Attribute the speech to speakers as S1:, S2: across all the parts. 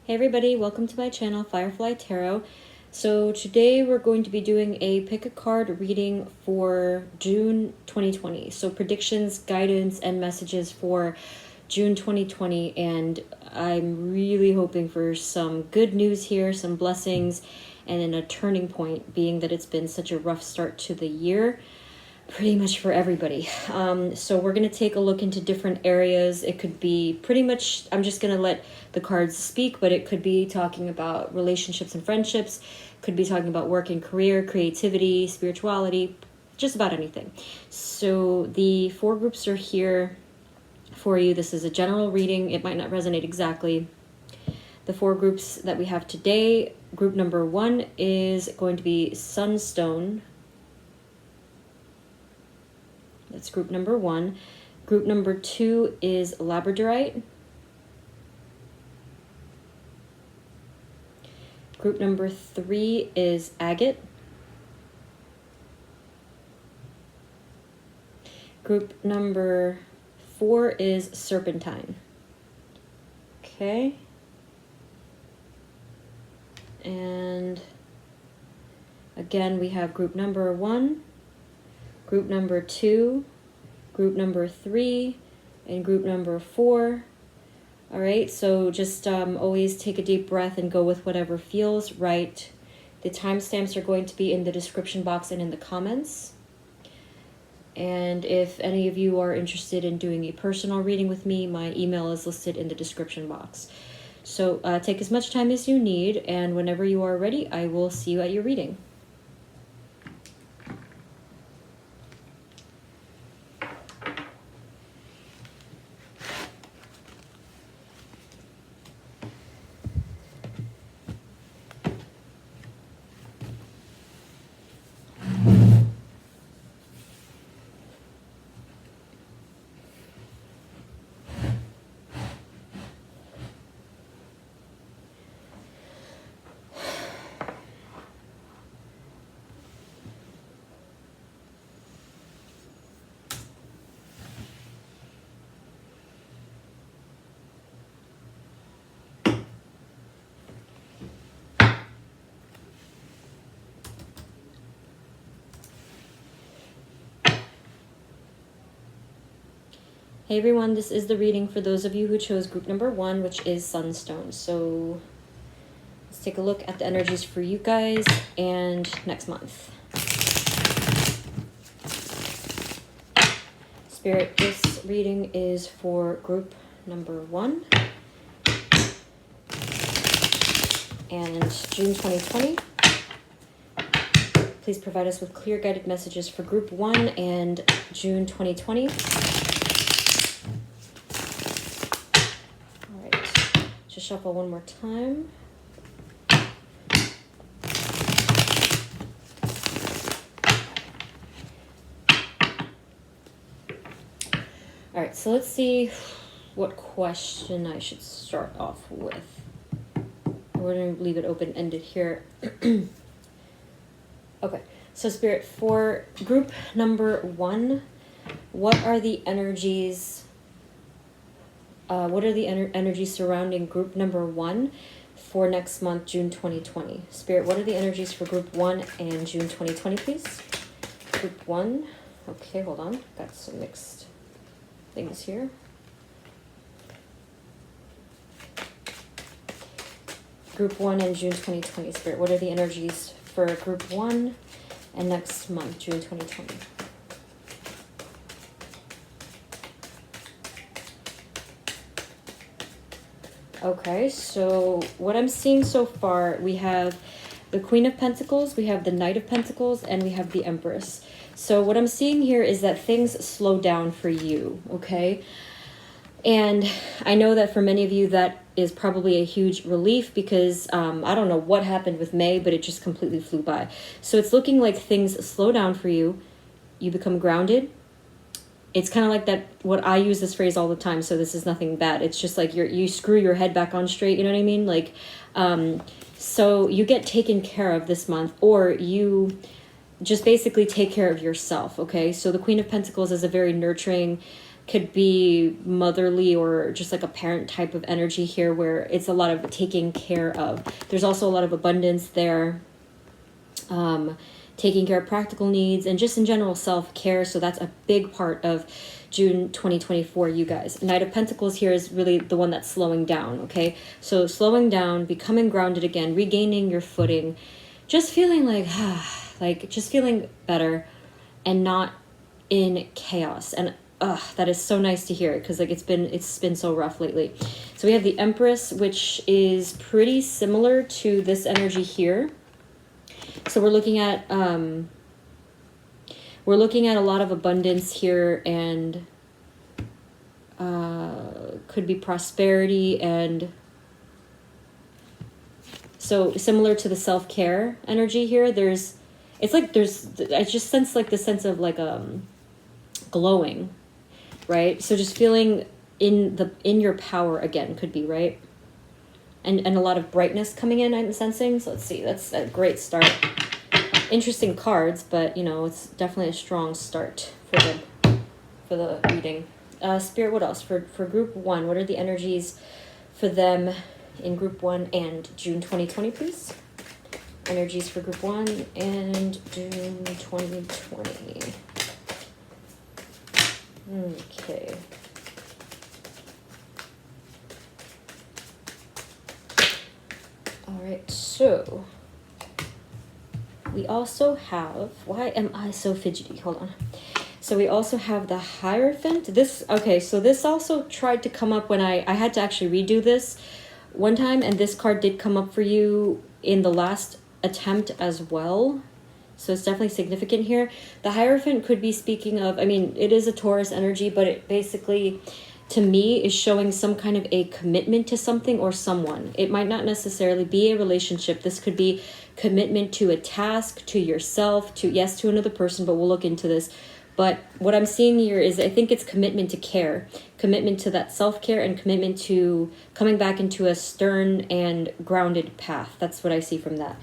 S1: Hey everybody, welcome to my channel, Firefly Tarot. So today we're going to be doing a pick a card reading for June 2020. So predictions, guidance, and messages for June 2020. And I'm really hoping for some good news here, some blessings, and then a turning point, being that it's been such a rough start to the year. Pretty much for everybody. So we're going to take a look into different areas. It could be pretty much, I'm just going to let the cards speak, but it could be talking about relationships and friendships, could be talking about work and career, creativity, spirituality, just about anything. So the four groups are here for you. This is a general reading. It might not resonate exactly. The four groups that we have today, group number 1 is going to be sunstone. That's group number 1. Group number 2 is labradorite. Group number 3 is agate. Group number 4 is serpentine. Okay. And again, we have group number 1, group number 2, group number 3, and group number 4. All right, so just always take a deep breath and go with whatever feels right. The timestamps are going to be in the description box and in the comments. And if any of you are interested in doing a personal reading with me, my email is listed in the description box. So take as much time as you need, and whenever you are ready, I will see you at your reading. Hey everyone, this is the reading for those of you who chose group number 1, which is sunstone. So let's take a look at the energies for you guys and next month. Spirit, this reading is for group number 1 and June 2020. Please provide us with clear guided messages for group 1 and June 2020. Shuffle one more time. All right, so let's see what question I should start off with. We're going to leave it open-ended here. Okay, so Spirit, for group number 1, what are the energies? What are the energies surrounding group number 1 for next month, June 2020? Spirit, what are the energies for group 1 and June 2020, please? Group 1. Okay, hold on. Got some mixed things here. Group 1 and June 2020. Spirit, what are the energies for group 1 and next month, June 2020? Okay, so what I'm seeing so far, we have the Queen of Pentacles, we have the Knight of Pentacles, and we have the Empress. So what I'm seeing here is that things slow down for you, okay? And I know that for many of you, that is probably a huge relief because I don't know what happened with May, but it just completely flew by. So it's looking like things slow down for you. You become grounded. It's kind of like that, what I use this phrase all the time, so this is nothing bad. It's just like you screw your head back on straight, you know what I mean? Like, so you get taken care of this month, or you just basically take care of yourself, okay? So the Queen of Pentacles is a very nurturing, could be motherly or just like a parent type of energy here, where it's a lot of taking care of. There's also a lot of abundance there, taking care of practical needs and just in general self-care. So that's a big part of June 2024, you guys. Knight of Pentacles here is really the one that's slowing down, okay? So slowing down, becoming grounded again, regaining your footing, just feeling like just feeling better and not in chaos. And that is so nice to hear, because like it's been so rough lately. So we have the Empress, which is pretty similar to this energy here. So we're looking at a lot of abundance here, and could be prosperity, and so similar to the self-care energy here. I just sense like the sense of like glowing, right? So just feeling in your power again could be, right? And a lot of brightness coming in, I'm sensing. So let's see, that's a great start. Interesting cards, but you know, it's definitely a strong start for the reading. Spirit, what else for group 1? What are the energies for them in group 1 and June 2020, please? Energies for group 1 and June 2020. Okay. All right, so we also have, why am I so fidgety? Hold on. So we also have the Hierophant. This also tried to come up when I had to actually redo this one time, and this card did come up for you in the last attempt as well. So it's definitely significant here. The Hierophant could be speaking of, I mean, it is a Taurus energy, but it basically, to me, is showing some kind of a commitment to something or someone. It might not necessarily be a relationship. This could be commitment to a task, to yourself, to another person, but we'll look into this. But what I'm seeing here is, I think it's commitment to care, commitment to that self-care, and commitment to coming back into a stern and grounded path. That's what I see from that.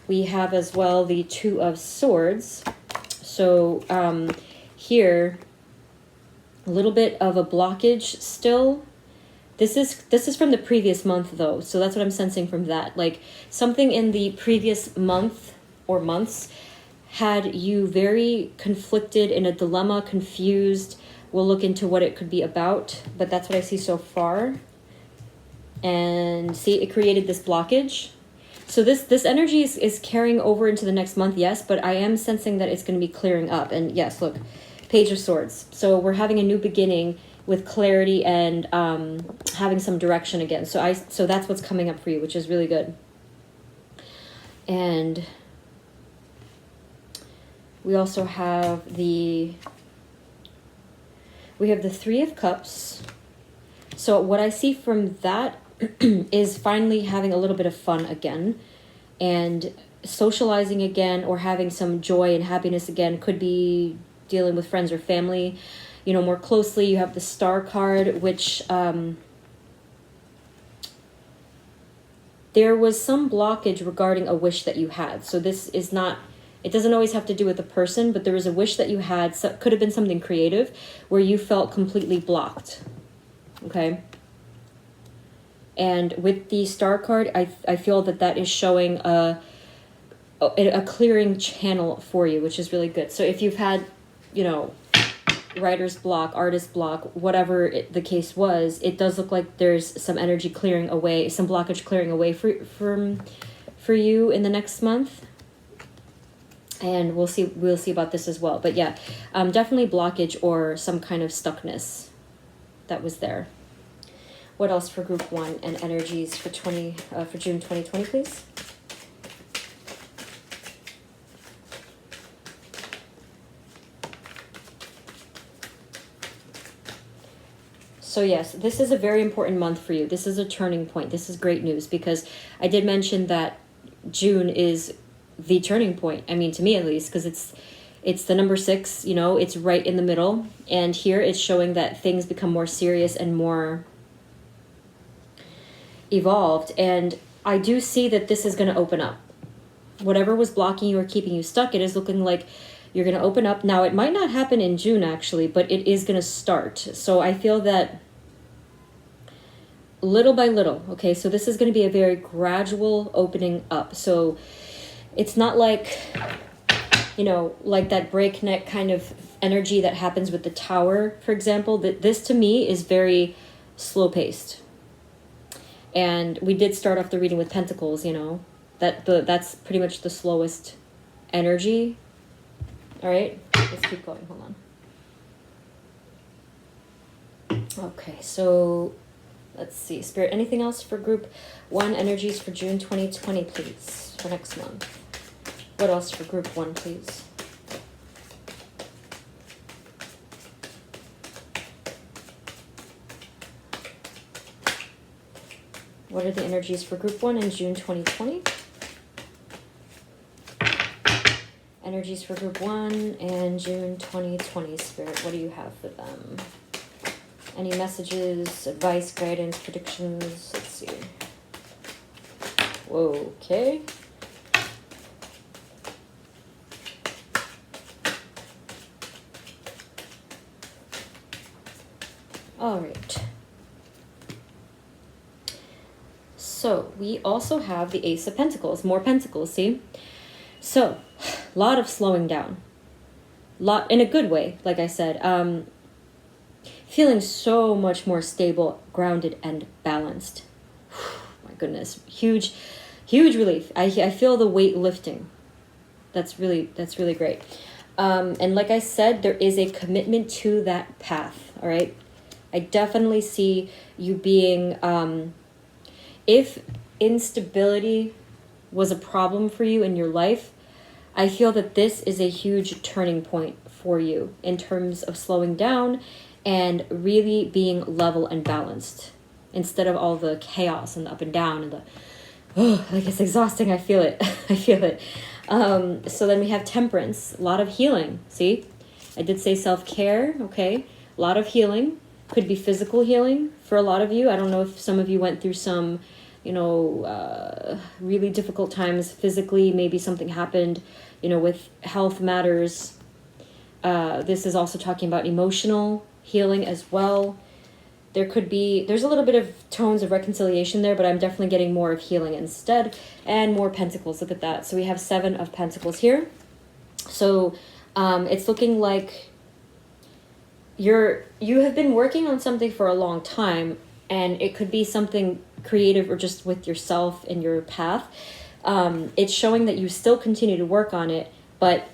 S1: We have as well the Two of Swords. So here, a little bit of a blockage still. This is from the previous month though, so that's what I'm sensing from that. Like something in the previous month or months had you very conflicted, in a dilemma, confused. We'll look into what it could be about, but that's what I see so far. And see, it created this blockage. So this energy is carrying over into the next month, yes, but I am sensing that it's going to be clearing up. And yes, look, Page of Swords. So we're having a new beginning with clarity and having some direction again. So that's what's coming up for you, which is really good. And we also have the Three of Cups. So what I see from that is finally having a little bit of fun again and socializing again, or having some joy and happiness again. Could be dealing with friends or family, you know, more closely. You have the Star card, which there was some blockage regarding a wish that you had. So this is not, it doesn't always have to do with the person, but there was a wish that you had. So could have been something creative where you felt completely blocked. Okay. And with the Star card, I feel that is showing a clearing channel for you, which is really good. So if you've had, you know, writer's block, artist block, whatever the case was, it does look like there's some energy clearing away, some blockage clearing away for you in the next month. And we'll see about this as well. But yeah, definitely blockage or some kind of stuckness that was there. What else for group 1 and energies for June 2020, please? So yes, this is a very important month for you. This is a turning point. This is great news, because I did mention that June is the turning point. I mean, to me at least, because it's the number 6, you know, it's right in the middle. And here it's showing that things become more serious and more evolved. And I do see that this is going to open up. Whatever was blocking you or keeping you stuck, it is looking like You're going to open up. Now, it might not happen in June, actually, but it is going to start. So I feel that little by little, okay? So this is going to be a very gradual opening up. So it's not like, you know, like that breakneck kind of energy that happens with the tower, for example. This, to me, is very slow-paced. And we did start off the reading with Pentacles, you know. That's pretty much the slowest energy. All right, let's keep going. Hold on. Okay, so let's see. Spirit, anything else for group 1 energies for June 2020, please, for next month? What else for group 1, please? What are the energies for group 1 in June 2020? Energies for group 1 and June 2020, Spirit. What do you have for them? Any messages, advice, guidance, predictions? Let's see. Whoa, okay. All right. So we also have the Ace of Pentacles, more Pentacles, see? So, a lot of slowing down. Lot in a good way, like I said. Feeling so much more stable, grounded, and balanced. My goodness, huge relief. I feel the weight lifting. That's really great. And like I said, there is a commitment to that path, all right? I definitely see you being, if instability was a problem for you in your life, I feel that this is a huge turning point for you in terms of slowing down and really being level and balanced instead of all the chaos and the up and down and the, like it's exhausting. I feel it. I feel it. So then we have Temperance, a lot of healing. See, I did say self-care. Okay. A lot of healing. Could be physical healing for a lot of you. I don't know if some of you went through some, you know, really difficult times physically. Maybe something happened, you know, with health matters. This is also talking about emotional healing as well. There's a little bit of tones of reconciliation there, but I'm definitely getting more of healing instead, and more Pentacles. Look at that. So we have 7 of Pentacles here. So it's looking like you have been working on something for a long time, and it could be something creative or just with yourself in your path. It's showing that you still continue to work on it, but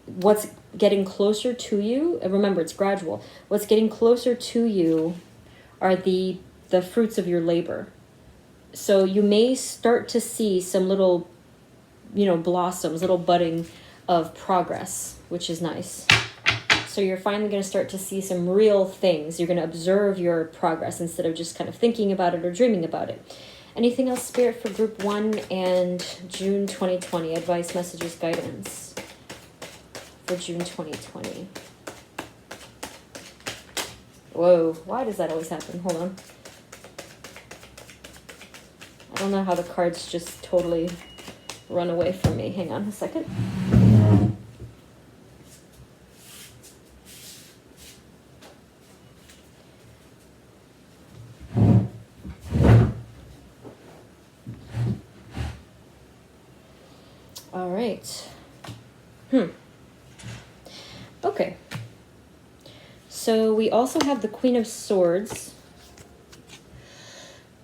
S1: what's getting closer to you, and remember it's gradual, what's getting closer to you are the fruits of your labor. So you may start to see some little, you know, blossoms, little budding of progress, which is nice. So you're finally going to start to see some real things. You're going to observe your progress instead of just kind of thinking about it or dreaming about it. Anything else, Spirit, for group 1 and June 2020? Advice, messages, guidance for June 2020. Whoa, why does that always happen? Hold on. I don't know how the cards just totally run away from me. Hang on a second. All right. Okay. So we also have the Queen of Swords.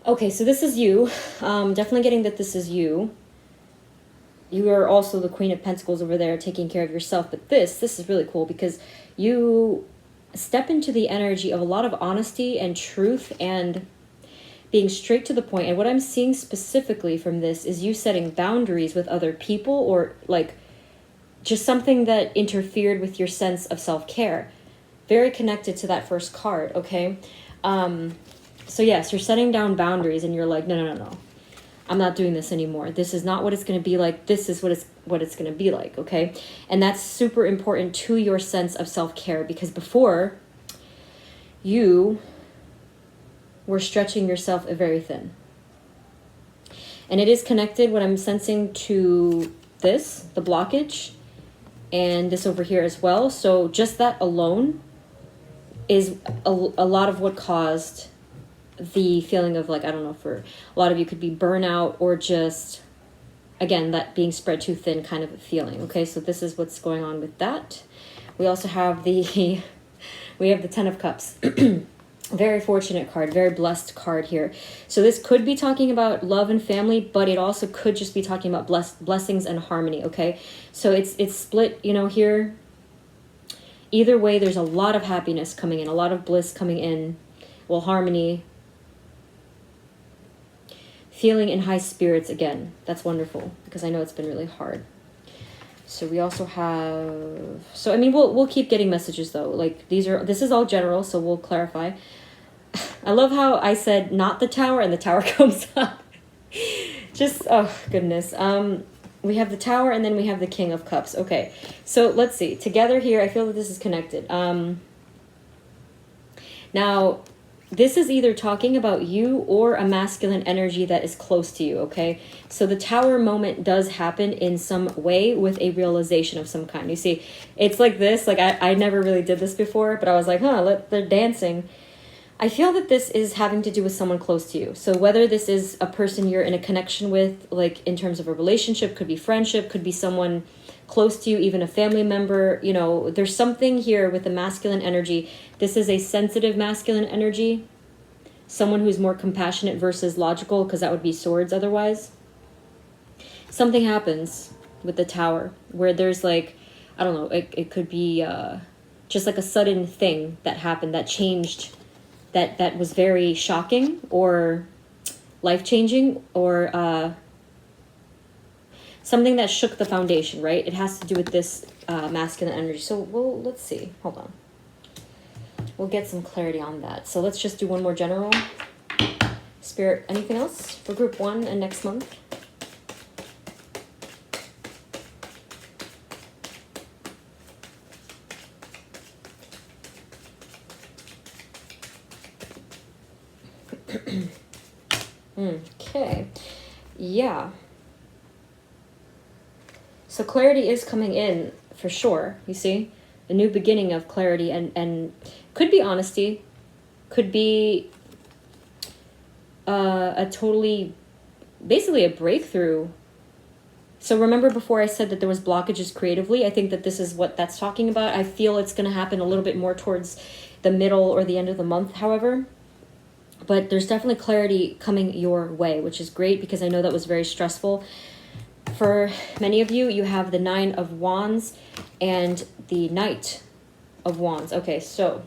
S1: Okay, so this is you. Definitely getting that this is you. You are also the Queen of Pentacles over there taking care of yourself. But this is really cool because you step into the energy of a lot of honesty and truth and being straight to the point. And what I'm seeing specifically from this is you setting boundaries with other people, or like just something that interfered with your sense of self-care. Very connected to that first card, okay? So yes, you're setting down boundaries and you're like, no. I'm not doing this anymore. This is not what it's going to be like. This is what it's going to be like, okay? And that's super important to your sense of self-care, because before you were stretching yourself very thin. And it is connected, what I'm sensing, to this, the blockage. and this over here as well. So just that alone is a lot of what caused the feeling of like, I don't know, for a lot of you could be burnout or just, again, that being spread too thin kind of a feeling. Okay, so this is what's going on with that. We also have the we have the Ten of Cups. Very fortunate card, very blessed card here. So this could be talking about love and family, but it also could just be talking about blessings and harmony, okay? So it's split, you know, here. Either way, there's a lot of happiness coming in, a lot of bliss coming in. Well, harmony. Feeling in high spirits again. That's wonderful, because I know it's been really hard. So we also have, so I mean, we'll keep getting messages though. Like this is all general, so we'll clarify. I love how I said not the Tower and the Tower comes up. Just, oh goodness. We have the Tower and then we have the King of Cups. Okay, so let's see. Together here, I feel that this is connected. Now, this is either talking about you or a masculine energy that is close to you, okay? So the Tower moment does happen in some way with a realization of some kind. You see, it's like this. Like, I never really did this before, but I was like, they're dancing. I feel that this is having to do with someone close to you. So whether this is a person you're in a connection with, like in terms of a relationship, could be friendship, could be someone close to you, even a family member, you know, there's something here with the masculine energy. This is a sensitive masculine energy. Someone who's more compassionate versus logical, because that would be swords otherwise. Something happens with the Tower where there's like, I don't know, it could be just like a sudden thing that happened that changed, that was very shocking or life-changing, or something that shook the foundation, right? It has to do with this masculine energy. So let's see. Hold on. We'll get some clarity on that. So let's just do one more general. Spirit, anything else for group 1 and next month? Okay. Yeah. So clarity is coming in for sure, you see? A new beginning of clarity, and could be honesty, could be a totally, basically a breakthrough. So remember before I said that there was blockages creatively? I think that this is what that's talking about. I feel it's going to happen a little bit more towards the middle or the end of the month, however. But there's definitely clarity coming your way, which is great because I know that was very stressful. For many of you, you have the 9 of Wands and the Knight of Wands. Okay, so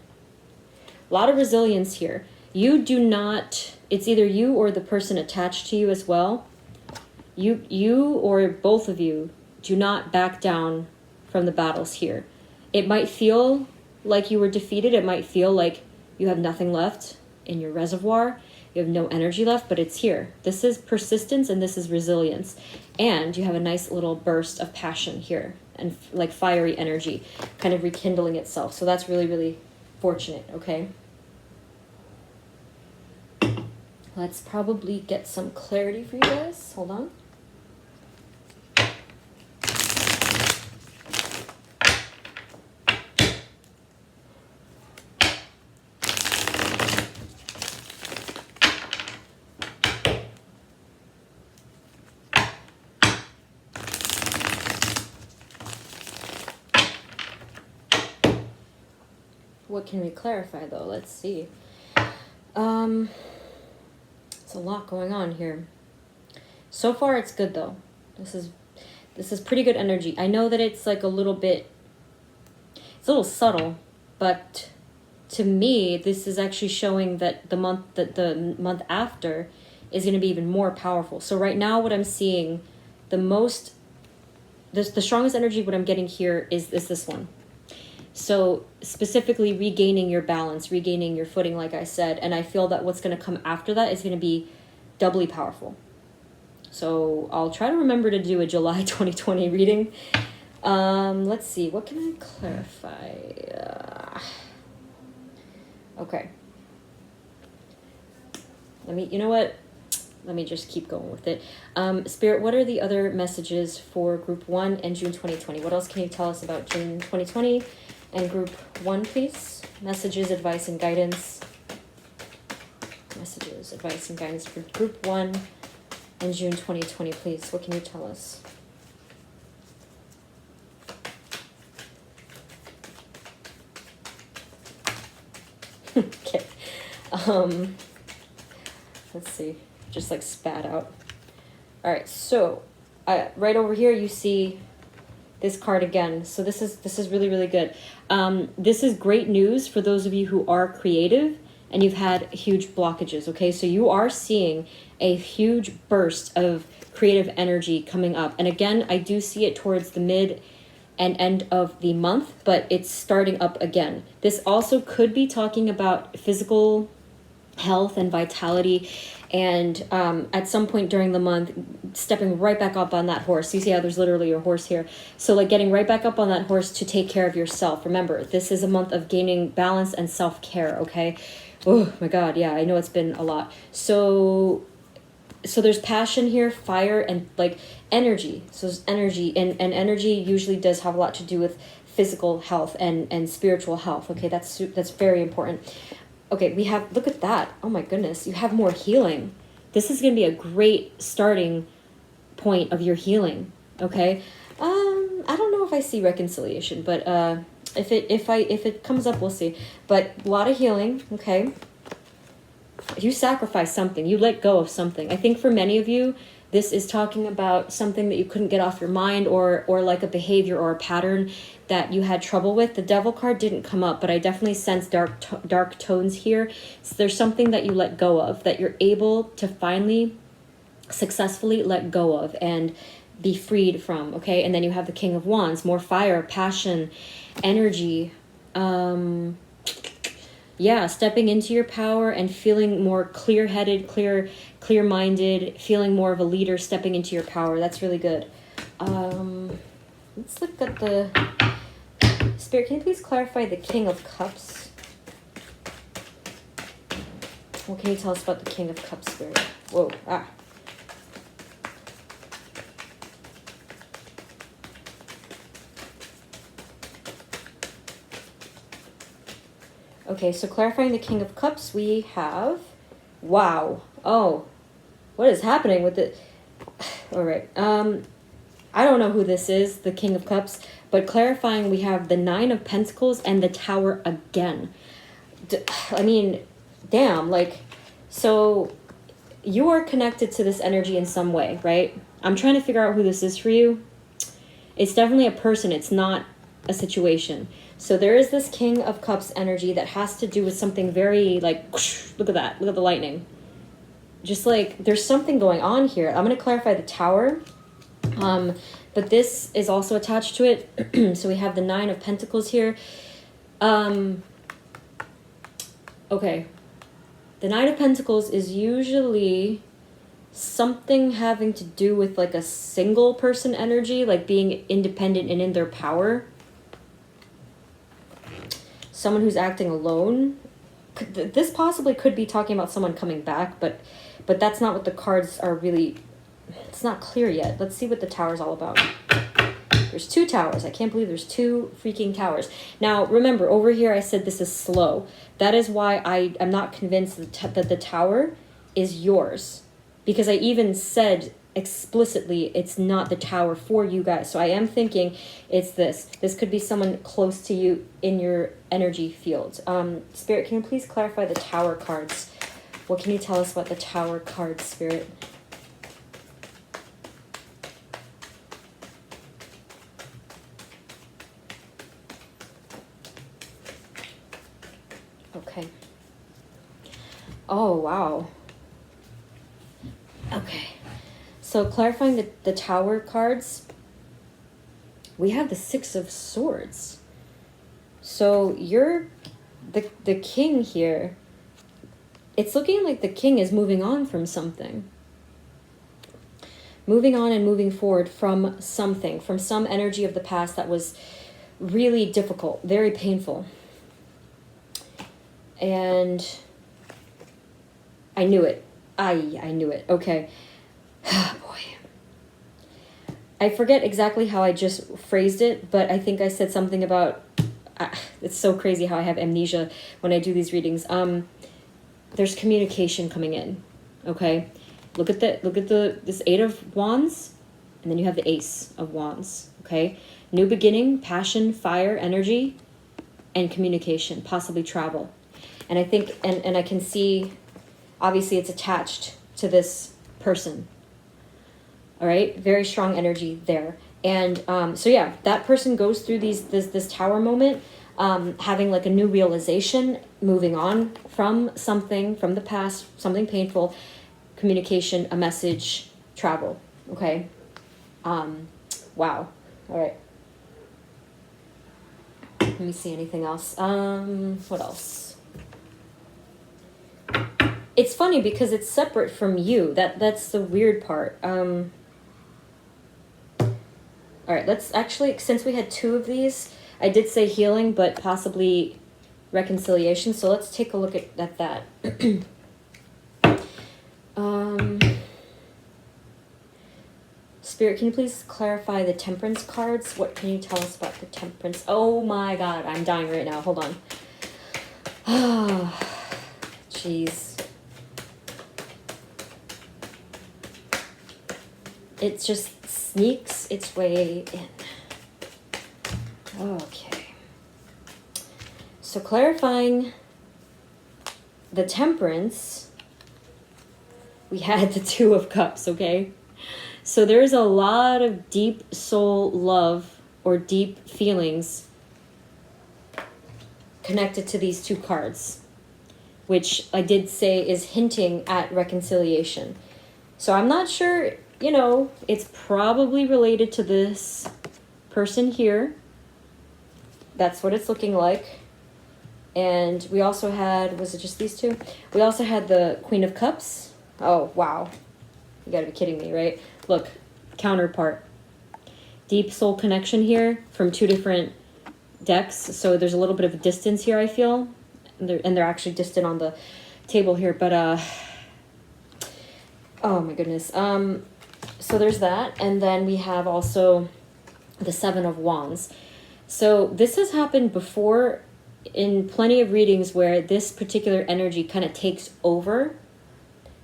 S1: a lot of resilience here. You do not, it's either you or the person attached to you as well. You or both of you do not back down from the battles here. It might feel like you were defeated. It might feel like you have nothing left in your reservoir. You have no energy left, but it's here. This is persistence and this is resilience. And you have a nice little burst of passion here and like fiery energy kind of rekindling itself. So that's really, really fortunate, okay? Let's probably get some clarity for you guys. Hold on. What can we clarify though? Let's see. It's a lot going on here. So far it's good though. This is pretty good energy. I know that it's like a little bit, it's a little subtle, but to me this is actually showing that the month after is going to be even more powerful. So right now what I'm seeing, the strongest energy what I'm getting here is this one. So specifically regaining your balance, regaining your footing, like I said. And I feel that what's going to come after that is going to be doubly powerful. So I'll try to remember to do a July 2020 reading. Let's see. What can I clarify? Okay. You know what? let me just keep going with it. Spirit, what are the other messages for Group 1 and June 2020? What else can you tell us about June 2020 and Group 1, please? Messages, advice, and guidance. Messages, advice, and guidance for Group 1 and June 2020, please. What can you tell us? Okay. Let's see. Just like spat out. All right. So, right over here you see this card again. So this is really, really good. This is great news for those of you who are creative and you've had huge blockages. Okay. So you are seeing a huge burst of creative energy coming up. And again, I do see it towards the mid and end of the month, but it's starting up again. This also could be talking about physical health and vitality, and at some point during the month stepping right back up on that horse. You see how there's literally a horse here, so like getting right back up on that horse to take care of yourself. Remember, this is a month of gaining balance and self-care. Okay. Oh my god, yeah, I know it's been a lot. So there's passion here, fire, and like energy. So there's energy, and energy usually does have a lot to do with physical health and spiritual health. Okay, that's very important. Okay, we have, look at that. Oh my goodness, you have more healing. This is going to be a great starting point of your healing. Okay, I don't know if I see reconciliation, but if it comes up, we'll see. But a lot of healing. Okay. You sacrifice something, you let go of something. I think for many of you, this is talking about something that you couldn't get off your mind, or like a behavior or a pattern that you had trouble with. The Devil card didn't come up, but I definitely sense dark tones here. So there's something that you let go of, that you're able to finally successfully let go of and be freed from. Okay, and then you have the King of Wands, more fire, passion, energy. Yeah, stepping into your power and feeling more clear-headed, clear-minded, feeling more of a leader, stepping into your power. That's really good. Let's look at the Spirit. Can you please clarify the King of Cups? What can you tell us about the King of Cups, Spirit? Whoa, Okay, so clarifying the King of Cups, we have... Wow. Oh, what is happening with it? All right. I don't know who this is, the King of Cups, but clarifying, we have the Nine of Pentacles and the Tower again. I mean, damn, like, so you are connected to this energy in some way, right? I'm trying to figure out who this is for you. It's definitely a person. It's not a situation. So there is this King of Cups energy that has to do with something very like, look at that, look at the lightning. Just like there's something going on here. I'm going to clarify the Tower, but this is also attached to it. So we have the Nine of Pentacles here. Okay, the Nine of Pentacles is usually something having to do with like a single person energy, like being independent and in their power. Someone who's acting alone. This possibly could be talking about someone coming back, but that's not what the cards are really... It's not clear yet. Let's see what the Tower's all about. There's two towers. I can't believe there's two freaking towers. Now, remember, over here I said this is slow. That is why I'm not convinced that the Tower is yours. Because I even said explicitly it's not the Tower for you guys. So I am thinking it's this. This could be someone close to you in your energy field. Spirit, can you please clarify the Tower cards? What can you tell us about the Tower cards, Spirit? Okay. Oh, wow. Okay. So clarifying the Tower cards, we have the Six of Swords. So you're the king here. It's looking like the king is moving on from something. Moving on and moving forward from something, from some energy of the past that was really difficult, very painful. And I knew it. I knew it. Okay. Boy. I forget exactly how I just phrased it, but I think I said something about, it's so crazy how I have amnesia when I do these readings. There's communication coming in. Okay. Look at this 8 of Wands, and then you have the Ace of Wands. Okay. New beginning, passion, fire, energy, and communication, possibly travel. And I think, and I can see, obviously it's attached to this person. All right, very strong energy there. And so yeah, that person goes through this tower moment, having like a new realization, moving on from something from the past, something painful, communication, a message, travel. Okay. Wow. All right. Let me see anything else. What else? It's funny because it's separate from you. That's the weird part. All right, let's actually, since we had 2 of these, I did say healing, but possibly reconciliation. So let's take a look at that. Spirit, can you please clarify the temperance cards? What can you tell us about the temperance? Oh my God, I'm dying right now. Hold on. Oh, jeez. It just sneaks its way in. Okay. So clarifying the temperance, we had the 2 of Cups, okay? So there's a lot of deep soul love or deep feelings connected to these 2 cards, which I did say is hinting at reconciliation. So I'm not sure, you know, it's probably related to this person here. That's what it's looking like. And we also had, was it just these 2? We also had the Queen of Cups. Oh, wow. You gotta be kidding me, right? Look, counterpart. Deep soul connection here from 2 different decks. So there's a little bit of a distance here, I feel. And they're actually distant on the table here. But, oh my goodness. So there's that. And then we have also the 7 of Wands. So this has happened before in plenty of readings where this particular energy kind of takes over.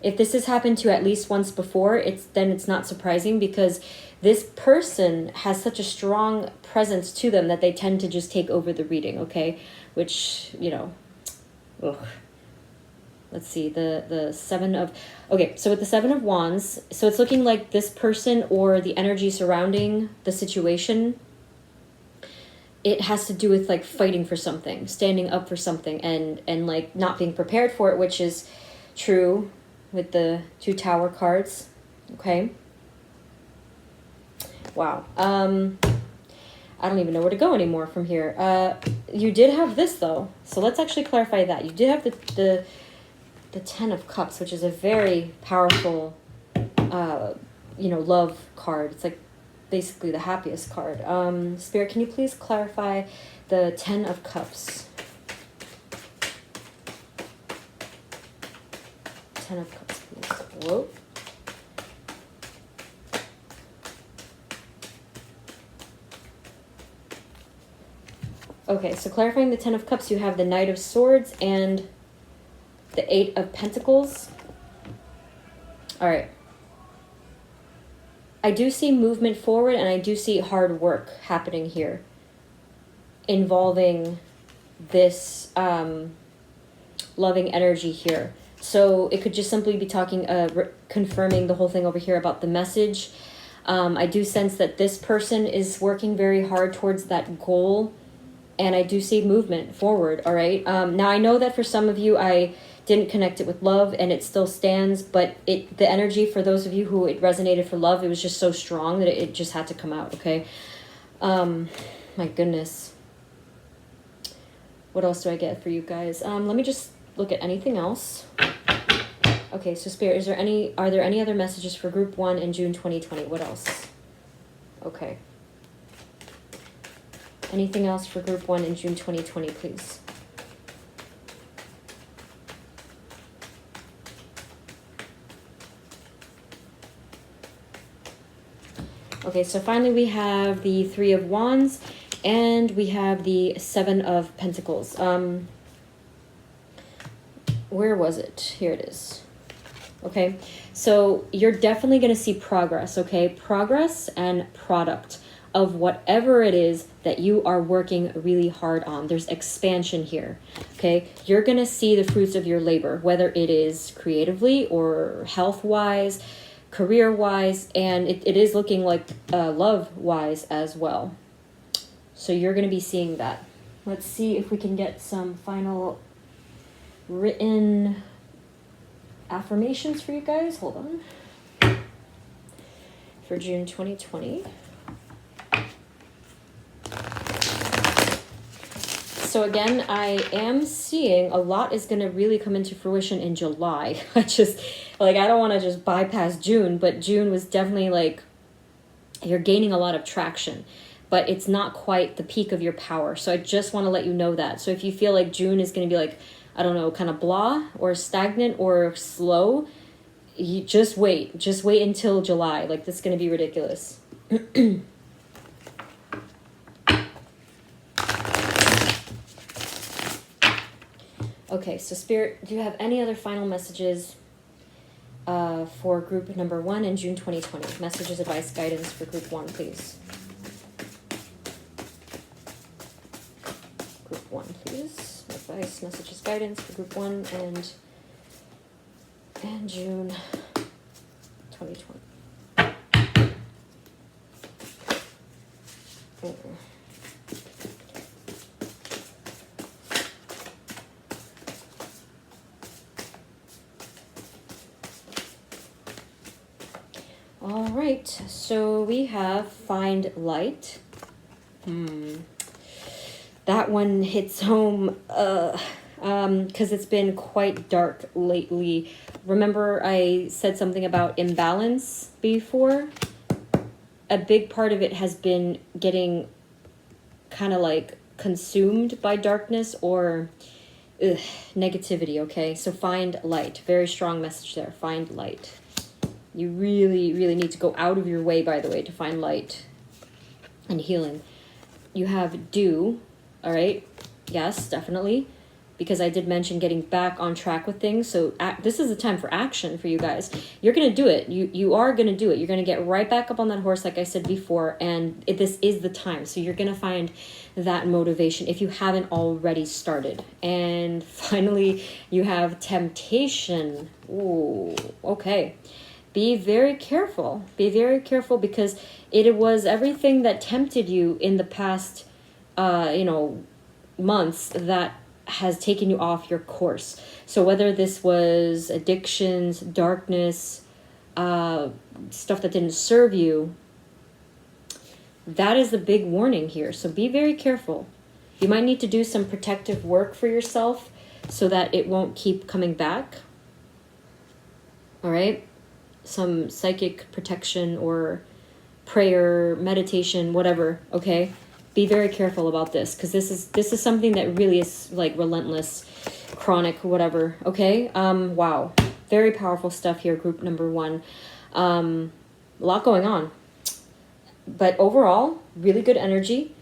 S1: If this has happened to at least once before, then it's not surprising because this person has such a strong presence to them that they tend to just take over the reading, okay? Which, you know, ugh. Let's see, the 7 of... Okay, so with the 7 of Wands, so it's looking like this person or the energy surrounding the situation, it has to do with like fighting for something, standing up for something, and like not being prepared for it, which is true with the 2 tower cards, okay? Wow. I don't even know where to go anymore from here. You did have this, though, so let's actually clarify that. You did have the 10 of Cups, which is a very powerful, you know, love card. It's like basically the happiest card. Spirit, can you please clarify the 10 of Cups? 10 of Cups, please. Whoa. Okay, so clarifying the 10 of Cups, you have the Knight of Swords and the 8 of Pentacles. All right. I do see movement forward, and I do see hard work happening here involving this loving energy here. So it could just simply be talking, confirming the whole thing over here about the message. I do sense that this person is working very hard towards that goal, and I do see movement forward, all right? Now, I know that for some of you, I didn't connect it with love, and it still stands, but the energy, for those of you who it resonated for love, it was just so strong that it just had to come out, okay? My goodness. What else do I get for you guys? Let me just look at anything else. Okay, so Spirit, are there any other messages for Group 1 in June 2020? What else? Okay. Anything else for Group 1 in June 2020, please? Okay, so finally we have the Three of Wands and we have the Seven of Pentacles. Where was it? Here it is. Okay, so you're definitely going to see progress, okay? Progress and product of whatever it is that you are working really hard on. There's expansion here, okay? You're going to see the fruits of your labor, whether it is creatively or health-wise, career-wise, and it is looking like love-wise as well. So you're going to be seeing that. Let's see if we can get some final written affirmations for you guys. Hold on. For June 2020. So again, I am seeing a lot is going to really come into fruition in July. I don't want to just bypass June, but June was definitely like, you're gaining a lot of traction, but it's not quite the peak of your power. So I just want to let you know that. So if you feel like June is going to be like, I don't know, kind of blah or stagnant or slow, you just wait until July. Like, this is going to be ridiculous. Okay, so Spirit, do you have any other final messages for group number 1 in June 2020? Messages, advice, guidance for group 1, please. Group 1, please. Advice, messages, guidance for group 1 and June 2020. All right, so we have find light. That one hits home because it's been quite dark lately. Remember I said something about imbalance before? A big part of it has been getting kind of like consumed by darkness or negativity, okay? So find light. Very strong message there. Find light. You really, really need to go out of your way, by the way, to find light and healing. You have do, all right? Yes, definitely. Because I did mention getting back on track with things. So this is a time for action for you guys. You're going to do it. You are going to do it. You're going to get right back up on that horse, like I said before. And this is the time. So you're going to find that motivation if you haven't already started. And finally, you have temptation. Ooh, okay. Be very careful. Be very careful because it was everything that tempted you in the past, months that has taken you off your course. So whether this was addictions, darkness, stuff that didn't serve you, that is the big warning here. So be very careful. You might need to do some protective work for yourself so that it won't keep coming back. All right? Some psychic protection or prayer, meditation, whatever, okay? Be very careful about this because this is something that really is like relentless, chronic, whatever, okay? Wow. Very powerful stuff here, group number 1. A lot going on. But overall, really good energy.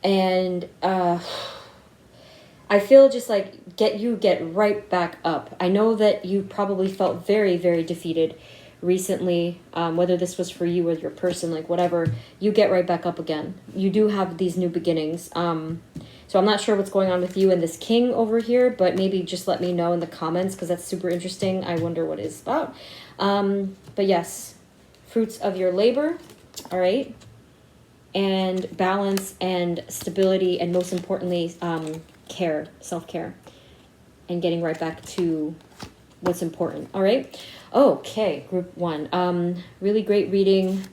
S1: And I feel just like get right back up. I know that you probably felt very, very defeated recently, whether this was for you or your person, like whatever, you get right back up again. You do have these new beginnings. So I'm not sure what's going on with you and this king over here, but maybe just let me know in the comments because that's super interesting. I wonder what it's about. But yes, fruits of your labor, all right? And balance and stability and most importantly, care, self-care, and getting right back to what's important, all right? Okay, group 1. Really great reading.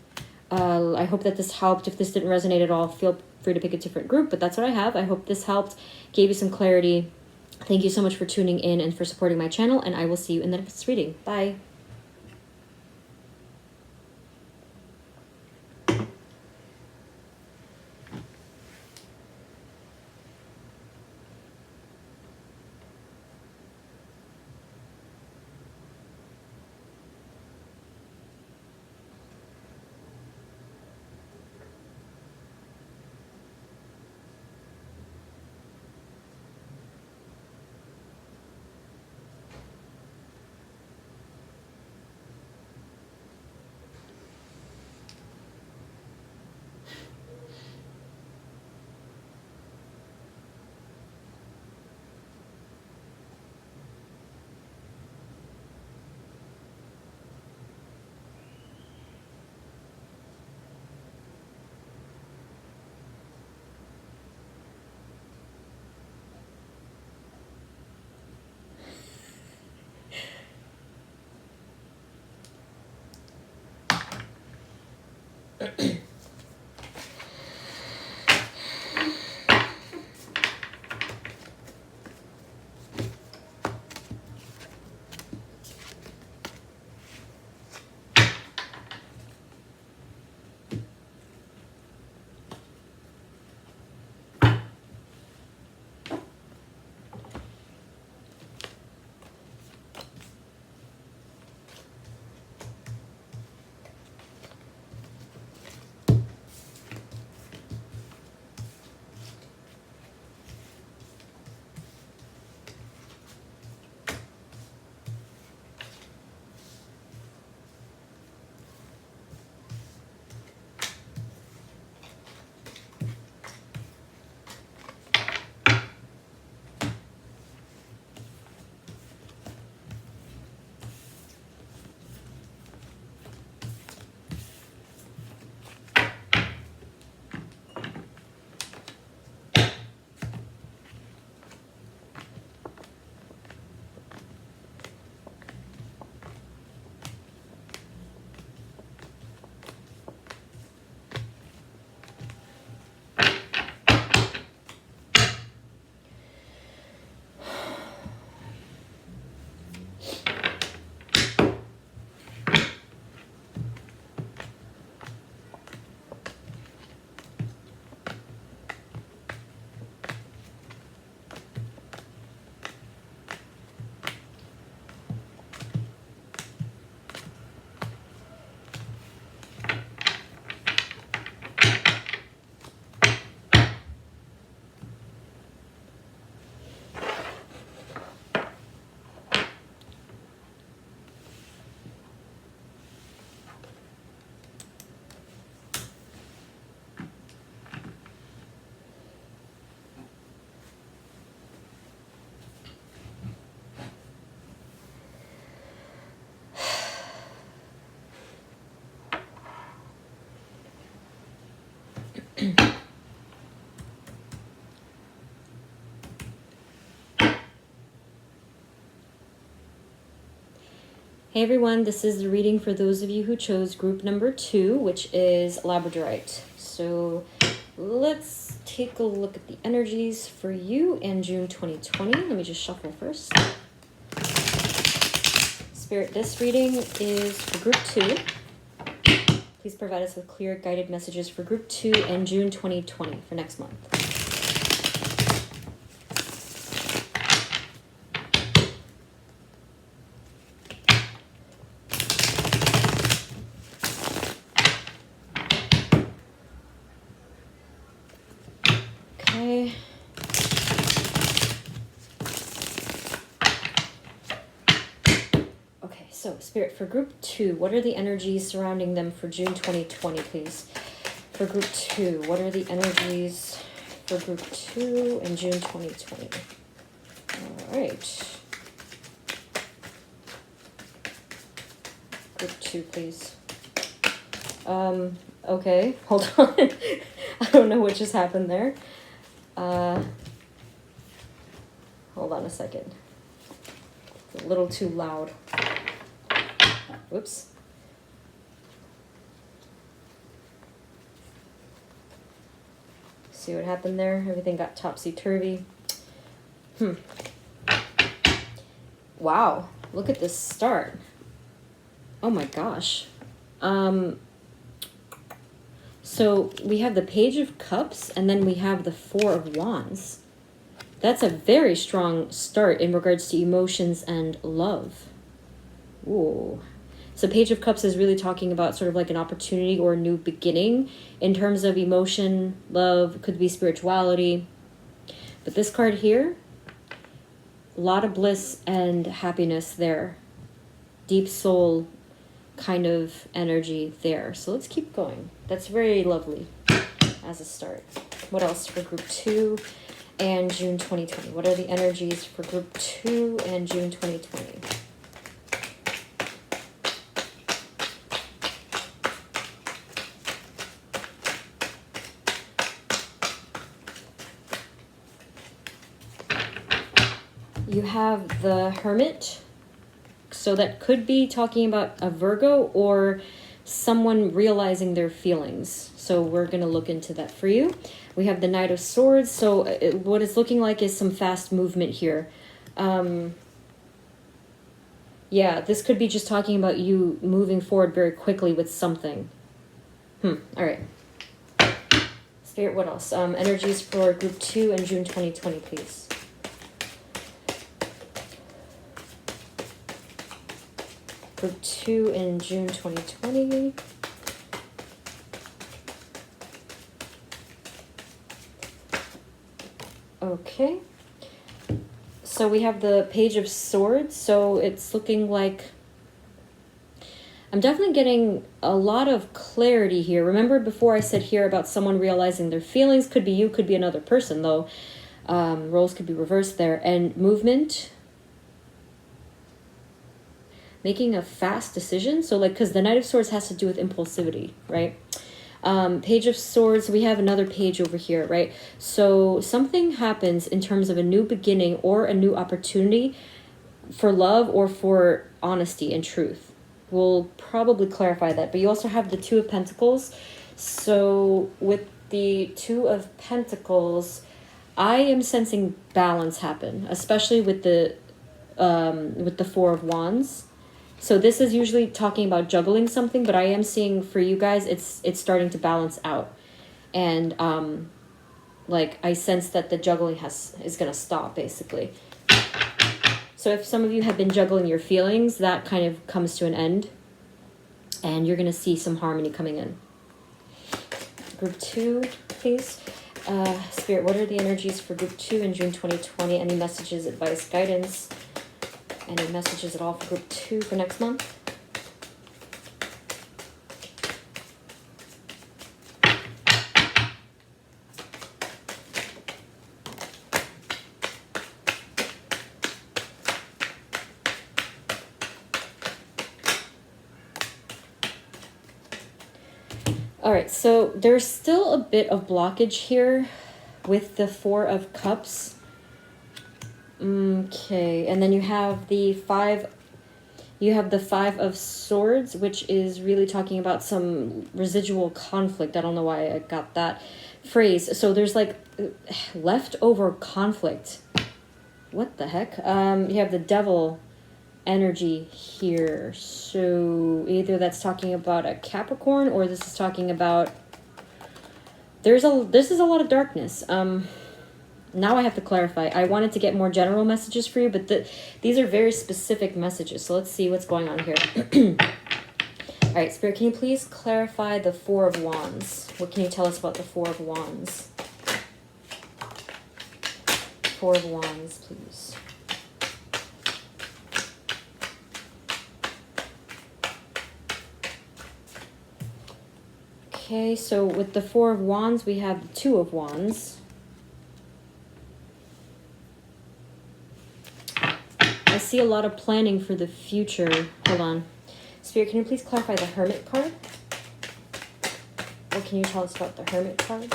S1: I hope that this helped. If this didn't resonate at all, feel free to pick a different group, but that's what I have. I hope this helped, gave you some clarity. Thank you so much for tuning in and for supporting my channel, and I will see you in the next reading. Bye. Hey everyone, this is the reading for those of you who chose group number 2, which is labradorite. So let's take a look at the energies for you in June 2020. Let me just shuffle first. Spirit, this reading is for group 2. Please provide us with clear guided messages for group 2 in June 2020 for next month. Okay. Okay, so Spirit, for group 2, what are the energies surrounding them for June 2020, please? For group 2, what are the energies for group 2 in June 2020? All right. Group 2, please. Okay, hold on. I don't know what just happened there. Hold on a second. It's a little too loud. Whoops. See what happened there? Everything got topsy-turvy. Wow, look at this start. Oh my gosh. So we have the Page of Cups, and then we have the Four of Wands. That's a very strong start in regards to emotions and love. Ooh. So Page of Cups is really talking about sort of like an opportunity or a new beginning in terms of emotion, love, could be spirituality. But this card here, a lot of bliss and happiness there. Deep soul kind of energy there. So let's keep going. That's very lovely as a start. What else for group 2 and June 2020? What are the energies for group 2 and June 2020? You have the Hermit. So that could be talking about a Virgo or someone realizing their feelings. So we're going to look into that for you. We have the Knight of Swords. So what it's looking like is some fast movement here. Yeah, this could be just talking about you moving forward very quickly with something. All right. Spirit, what else? Energies for group 2 and June 2020, please. Group 2 in June 2020. Okay. So we have the Page of Swords. So it's looking like I'm definitely getting a lot of clarity here. Remember before I said here about someone realizing their feelings? Could be you, could be another person though. Roles could be reversed there. And movement. Making a fast decision. So like, because the Knight of Swords has to do with impulsivity, right? Page of Swords, we have another page over here, right? So something happens in terms of a new beginning or a new opportunity for love or for honesty and truth. We'll probably clarify that. But you also have the Two of Pentacles. So with the Two of Pentacles, I am sensing balance happen, especially with the Four of Wands. So this is usually talking about juggling something, but I am seeing for you guys, it's starting to balance out. And like I sense that the juggling is going to stop basically. So if some of you have been juggling your feelings, that kind of comes to an end. And you're going to see some harmony coming in. Group 2, please. Spirit, what are the energies for group 2 in June 2020? Any messages, advice, guidance? Any messages at all for group 2 for next month? All right, so there's still a bit of blockage here with the Four of Cups. Okay, and then you have the You have the Five of Swords, which is really talking about some residual conflict. I don't know why I got that phrase. So there's like leftover conflict. What the heck? You have the Devil energy here. So either that's talking about a Capricorn, or this is talking about this is a lot of darkness. Now I have to clarify. I wanted to get more general messages for you, but these are very specific messages. So let's see what's going on here. All right, Spirit, can you please clarify the Four of Wands? What can you tell us about the Four of Wands? Four of Wands, please. Okay, so with the Four of Wands, we have the Two of Wands. I see a lot of planning for the future. Hold on. Spirit, can you please clarify the Hermit card? What can you tell us about the Hermit card?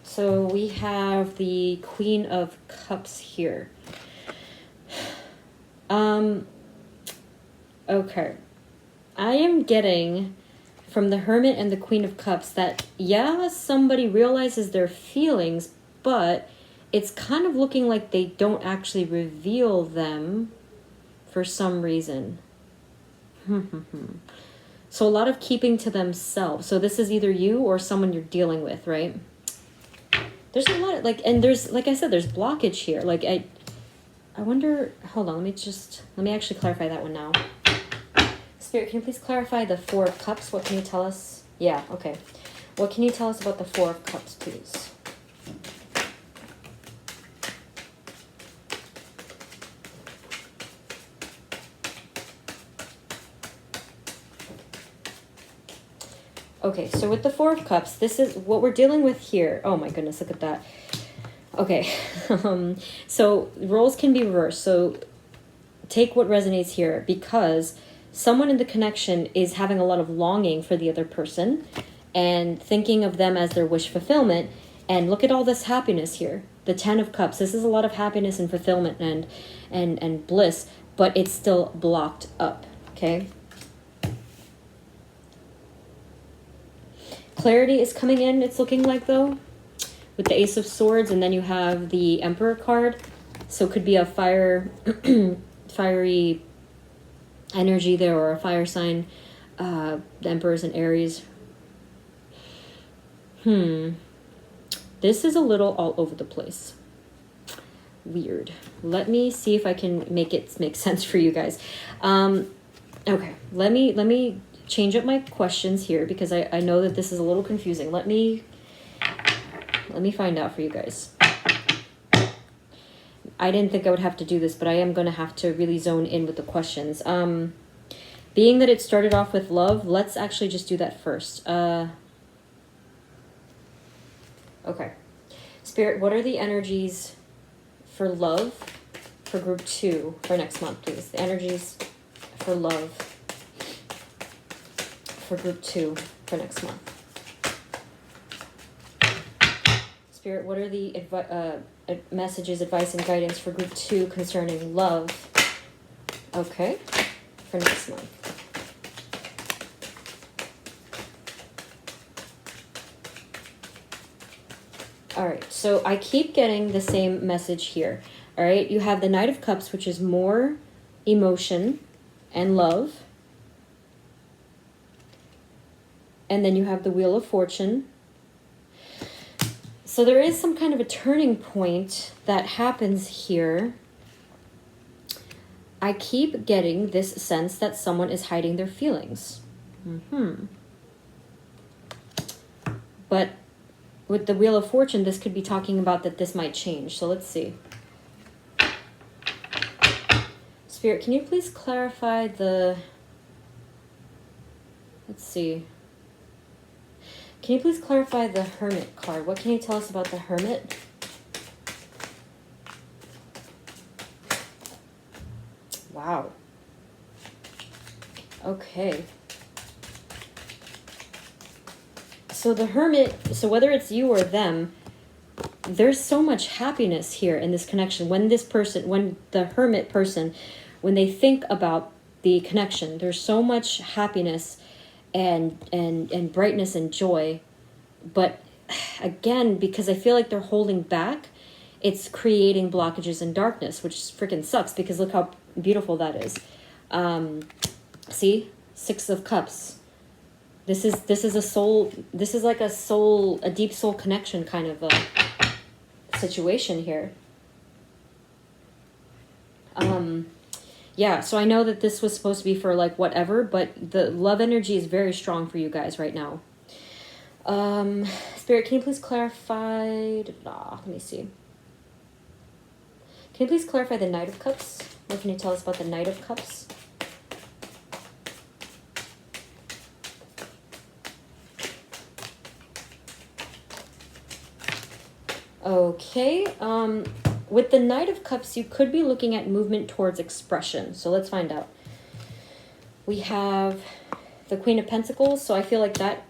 S1: So we have the Queen of Cups here. Okay. I am getting from the Hermit and the Queen of Cups that, yeah, somebody realizes their feelings, but it's kind of looking like they don't actually reveal them for some reason. So a lot of keeping to themselves. So this is either you or someone you're dealing with, right? There's a lot of, like, and there's, like I said, there's blockage here. Like, I wonder, hold on, let me actually clarify that one now. Spirit, can you please clarify the Four of Cups? What can you tell us? Yeah, okay. What can you tell us about the Four of Cups, please? Okay, so with the Four of Cups, this is what we're dealing with here. Oh my goodness, look at that. Okay, so roles can be reversed. So take what resonates here, because someone in the connection is having a lot of longing for the other person and thinking of them as their wish fulfillment. And look at all this happiness here. The Ten of Cups. This is a lot of happiness and fulfillment and bliss, but it's still blocked up, okay? Clarity is coming in, it's looking like, though, with the Ace of Swords, and then you have the Emperor card. So it could be a fiery energy there, or a fire sign. The Emperor's in Aries. This is a little all over the place. Weird. Let me see if I can make it make sense for you guys. Okay, let me change up my questions here, because I know that this is a little confusing. Let me find out for you guys. I didn't think I would have to do this, but I am going to have to really zone in with the questions. Being that it started off with love, let's actually just do that first. Okay. Spirit, what are the energies for love for group 2 for next month, please? The energies for love for group 2 for next month. Spirit, what are the messages, advice, and guidance for group 2 concerning love? Okay, for next month. All right, so I keep getting the same message here. All right, you have the Knight of Cups, which is more emotion and love. And then you have the Wheel of Fortune. So there is some kind of a turning point that happens here. I keep getting this sense that someone is hiding their feelings. But with the Wheel of Fortune, this could be talking about that this might change. So let's see. Spirit, can you please clarify the... Let's see. Can you please clarify the Hermit card? What can you tell us about the Hermit? Wow. Okay. So the Hermit, so whether it's you or them, there's so much happiness here in this connection. When this person, when the hermit person, when they think about the connection, there's so much happiness and brightness and joy. But again, because I feel like they're holding back, it's creating blockages and darkness, which freaking sucks, because look how beautiful that is. See, 6 of Cups. This is a soul, this is like a deep soul connection kind of a situation here. Yeah, so I know that this was supposed to be for like whatever, but the love energy is very strong for you guys right now. Spirit, can you please clarify? Let me see. Can you please clarify the Knight of Cups? What can you tell us about the Knight of Cups? Okay, with the Knight of Cups, you could be looking at movement towards expression. So let's find out. We have the Queen of Pentacles. So I feel like that,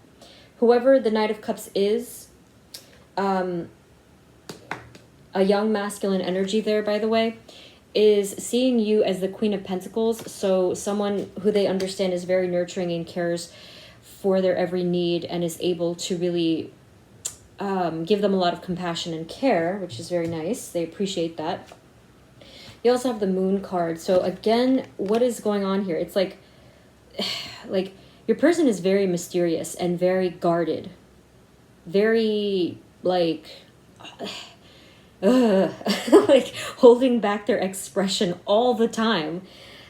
S1: whoever the Knight of Cups is, a young masculine energy there, by the way, is seeing you as the Queen of Pentacles. So someone who they understand is very nurturing and cares for their every need and is able to really give them a lot of compassion and care, which is very nice. They appreciate that. You also have the Moon card. So again, what is going on here? It's like your person is very mysterious and very guarded. Very like like holding back their expression all the time.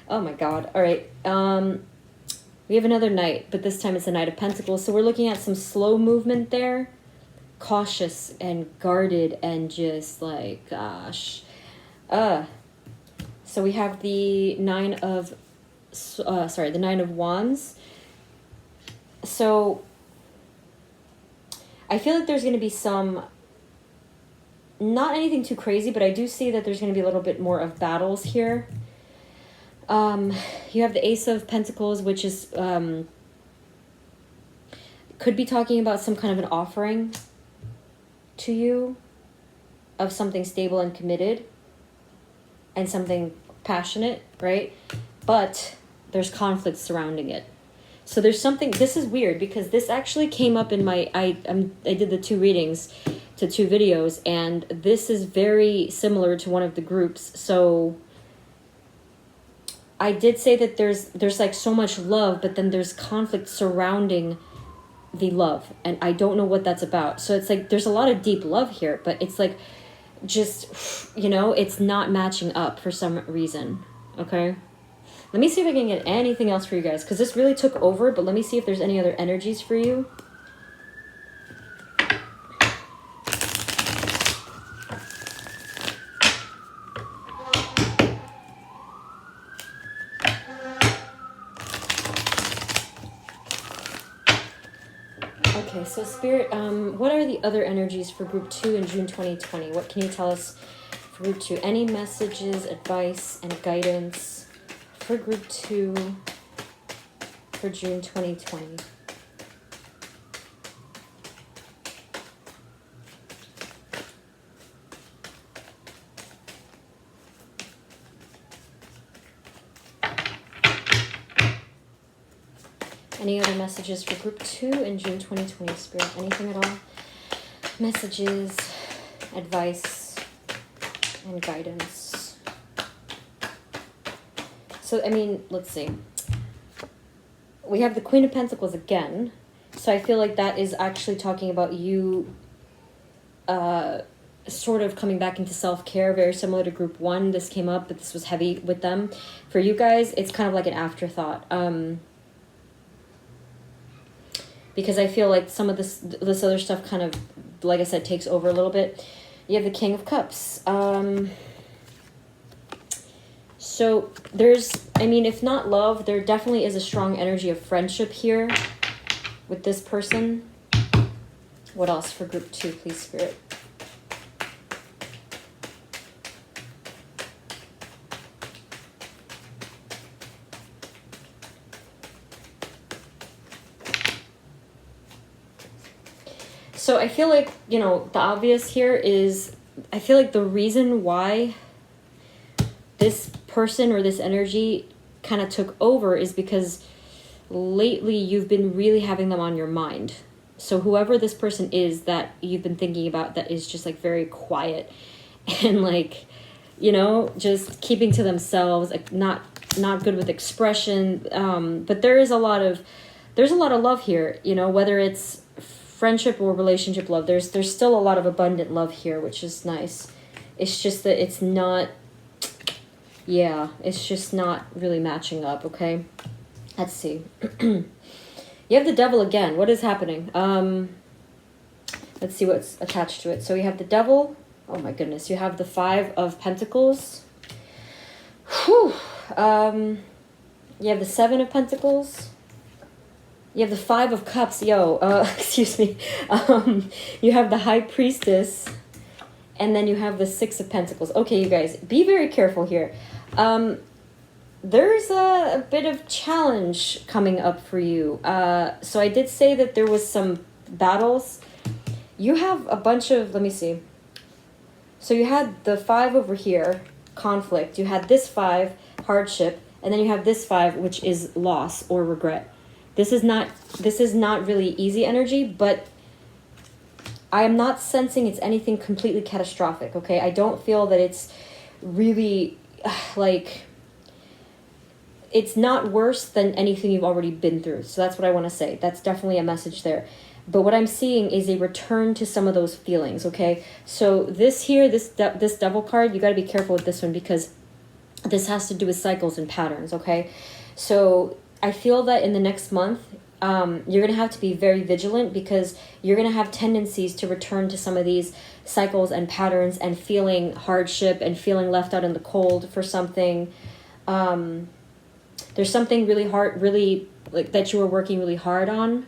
S1: Oh my God. All right. We have another Knight, but this time it's a Knight of Pentacles. So we're looking at some slow movement there. Cautious and guarded and just like, gosh. So we have the Nine of Wands. So I feel like there's going to be some, not anything too crazy, but I do see that there's going to be a little bit more of battles here. You have the Ace of Pentacles, which is, could be talking about some kind of an offering to you of something stable and committed and something passionate, right? But there's conflict surrounding it. So there's something, this is weird because this actually came up in my, I did the 2 readings to 2 videos, and this is very similar to one of the groups. So I did say that there's like so much love, but then there's conflict surrounding the love, and I don't know what that's about. So it's like there's a lot of deep love here, but it's like just, you know, it's not matching up for some reason. Okay, let me see if I can get anything else for you guys, because this really took over, but let me see if there's any other energies for you. Okay, so Spirit, what are the other energies for Group 2 in June 2020? What can you tell us for Group 2? Any messages, advice, and guidance for Group 2 for June 2020? Any other messages for Group 2 in June 2020, Spirit? Anything at all? Messages, advice, and guidance. So, I mean, let's see. We have the Queen of Pentacles again. So I feel like that is actually talking about you sort of coming back into self-care, very similar to Group 1. This came up, but this was heavy with them. For you guys, it's kind of like an afterthought. Because I feel like some of this other stuff kind of, like I said, takes over a little bit. You have the King of Cups. So there's, I mean, if not love, there definitely is a strong energy of friendship here with this person. What else for Group 2, please, Spirit? So I feel like, you know, the obvious here is, I feel like the reason why this person or this energy kind of took over is because lately you've been really having them on your mind. So whoever this person is that you've been thinking about that is just like very quiet and like, you know, just keeping to themselves, like not good with expression. But there's a lot of love here, you know, whether it's friendship or relationship love. There's still a lot of abundant love here, which is nice. It's just that it's not, yeah, it's just not really matching up, okay? Let's see. You have the devil again. What is happening? Let's see what's attached to it. So you have the devil. Oh my goodness. You have the 5 of Pentacles. Whew. You have the 7 of Pentacles. You have the 5 of Cups. Excuse me. You have the High Priestess. And then you have the 6 of Pentacles. Okay, you guys, be very careful here. There's a bit of challenge coming up for you. So I did say that there was some battles. You have a bunch of, let me see. So you had the 5 over here, conflict. You had this 5, hardship. And then you have this 5, which is loss or regret. This is not really easy energy, but I am not sensing it's anything completely catastrophic, okay? I don't feel that it's really, like, it's not worse than anything you've already been through. So that's what I want to say. That's definitely a message there. But what I'm seeing is a return to some of those feelings, okay? So this here, this devil card, you got to be careful with this one because this has to do with cycles and patterns, okay? So I feel that in the next month, you're going to have to be very vigilant because you're going to have tendencies to return to some of these cycles and patterns and feeling hardship and feeling left out in the cold for something. There's something really hard, really like that you were working really hard on,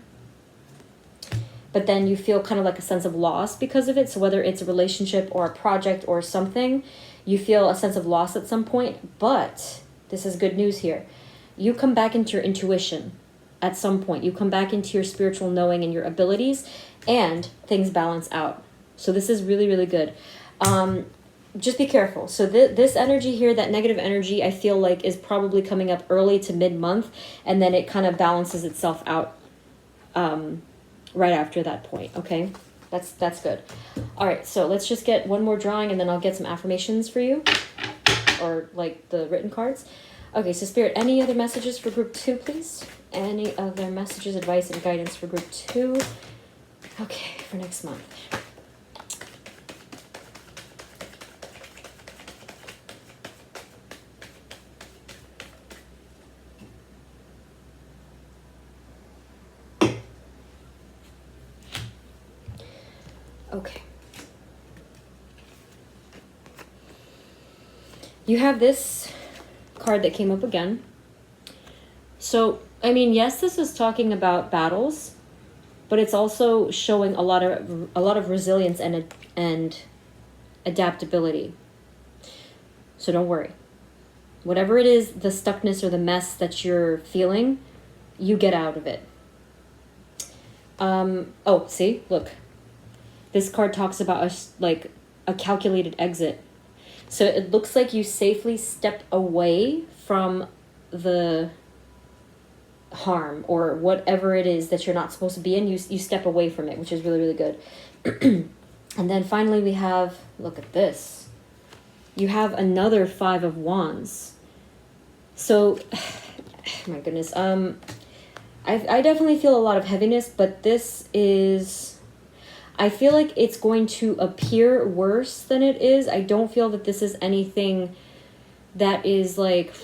S1: but then you feel kind of like a sense of loss because of it. So whether it's a relationship or a project or something, you feel a sense of loss at some point. But this is good news here. You come back into your intuition at some point. You come back into your spiritual knowing and your abilities, and things balance out. So this is really, really good. Just be careful. So this energy here, that negative energy, I feel like is probably coming up early to mid-month, and then it kind of balances itself out right after that point, okay? That's good. All right, so let's just get one more drawing, and then I'll get some affirmations for you, or like the written cards. Okay, so Spirit, any other messages for group 2, please? Any other messages, advice, and guidance for group 2? Okay, for next month. Okay. You have this card that came up again. So, I mean, yes, this is talking about battles, but it's also showing a lot of resilience and adaptability. So don't worry. Whatever it is, the stuckness or the mess that you're feeling, you get out of it. Oh, see, look. This card talks about a calculated exit. So it looks like you safely stepped away from the harm or whatever it is that you're not supposed to be in. You step away from it, which is really, really good. And then finally we have, look at this. You have another 5 of Wands. So, my goodness. I definitely feel a lot of heaviness, but this is... I feel like it's going to appear worse than it is. I don't feel that this is anything that is like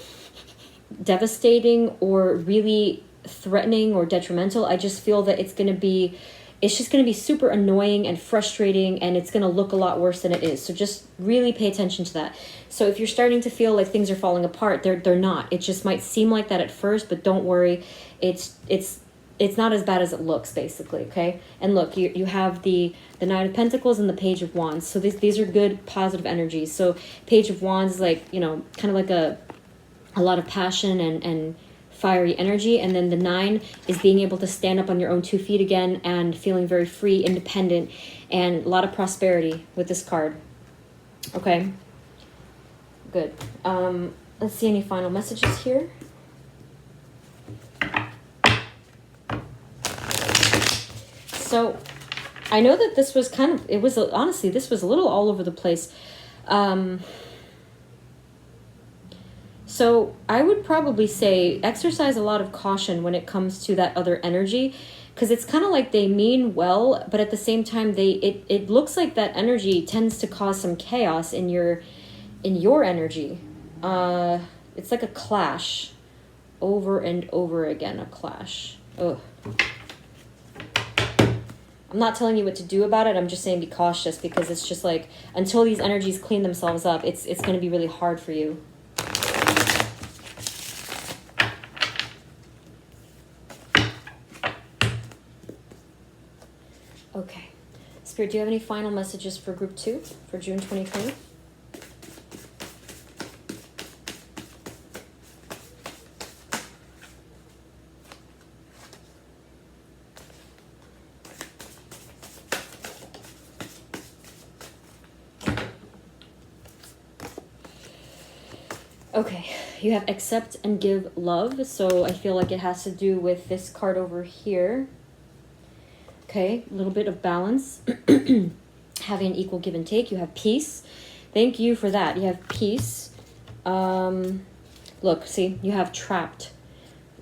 S1: devastating or really threatening or detrimental. I just feel that it's just going to be super annoying and frustrating, and it's going to look a lot worse than it is. So just really pay attention to that. So if you're starting to feel like things are falling apart, they're not. It just might seem like that at first, but don't worry. It's not as bad as it looks, basically, okay? And look, you have the Knight of Pentacles and the Page of Wands. So these are good, positive energies. So Page of Wands is like, you know, kind of like a lot of passion and fiery energy. And then the 9 is being able to stand up on your own 2 feet again and feeling very free, independent, and a lot of prosperity with this card. Okay, good. Let's see any final messages here. So I know that this was kind of, it was, honestly, this was a little all over the place. So I would probably say exercise a lot of caution when it comes to that other energy, because it's kind of like they mean well, but at the same time, it looks like that energy tends to cause some chaos in your energy. It's like a clash over and over again, a clash. Ugh. I'm not telling you what to do about it. I'm just saying be cautious, because it's just like until these energies clean themselves up, it's going to be really hard for you. Okay. Spirit, do you have any final messages for group 2 for June 2020? Okay, you have accept and give love, so I feel like it has to do with this card over here. Okay, a little bit of balance, having an equal give and take. You have peace. Thank you for that. You have peace. Look, see, you have trapped.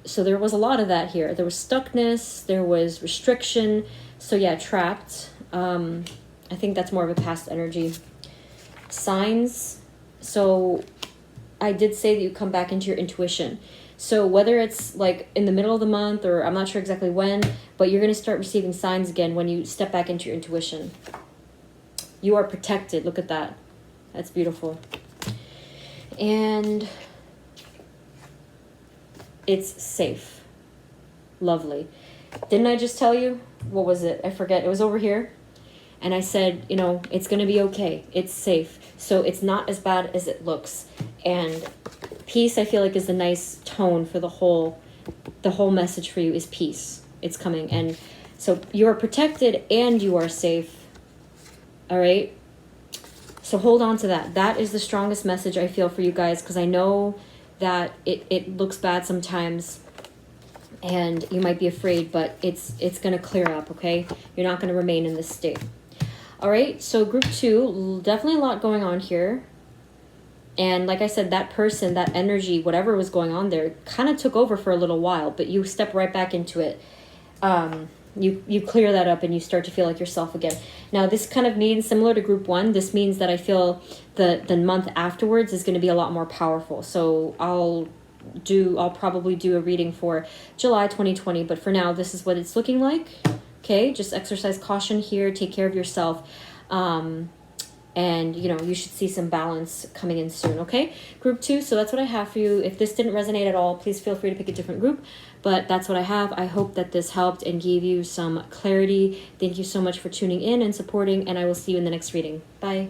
S1: So there was a lot of that here. There was stuckness, there was restriction. So yeah, trapped. I think that's more of a past energy. Signs. So I did say that you come back into your intuition. So whether it's like in the middle of the month or I'm not sure exactly when, but you're going to start receiving signs again when you step back into your intuition. You are protected. Look at that. That's beautiful. And it's safe. Lovely. Didn't I just tell you? What was it? I forget. It was over here. And I said, you know, it's going to be okay. It's safe. So it's not as bad as it looks. And peace, I feel like, is the nice tone for the whole message for you is peace. It's coming. And so you are protected and you are safe. All right? So hold on to that. That is the strongest message I feel for you guys, because I know that it looks bad sometimes and you might be afraid, but it's going to clear up, okay? You're not going to remain in this state. All right, so group 2, definitely a lot going on here. And like I said, that person, that energy, whatever was going on there, kind of took over for a little while, but you step right back into it. You clear that up and you start to feel like yourself again. Now, this kind of means, similar to group 1, this means that I feel the month afterwards is going to be a lot more powerful. So I'll probably do a reading for July 2020, but for now, this is what it's looking like. Okay, just exercise caution here, take care of yourself. And, you know, you should see some balance coming in soon, okay? Group 2, so that's what I have for you. If this didn't resonate at all, please feel free to pick a different group. But that's what I have. I hope that this helped and gave you some clarity. Thank you so much for tuning in and supporting, and I will see you in the next reading. Bye.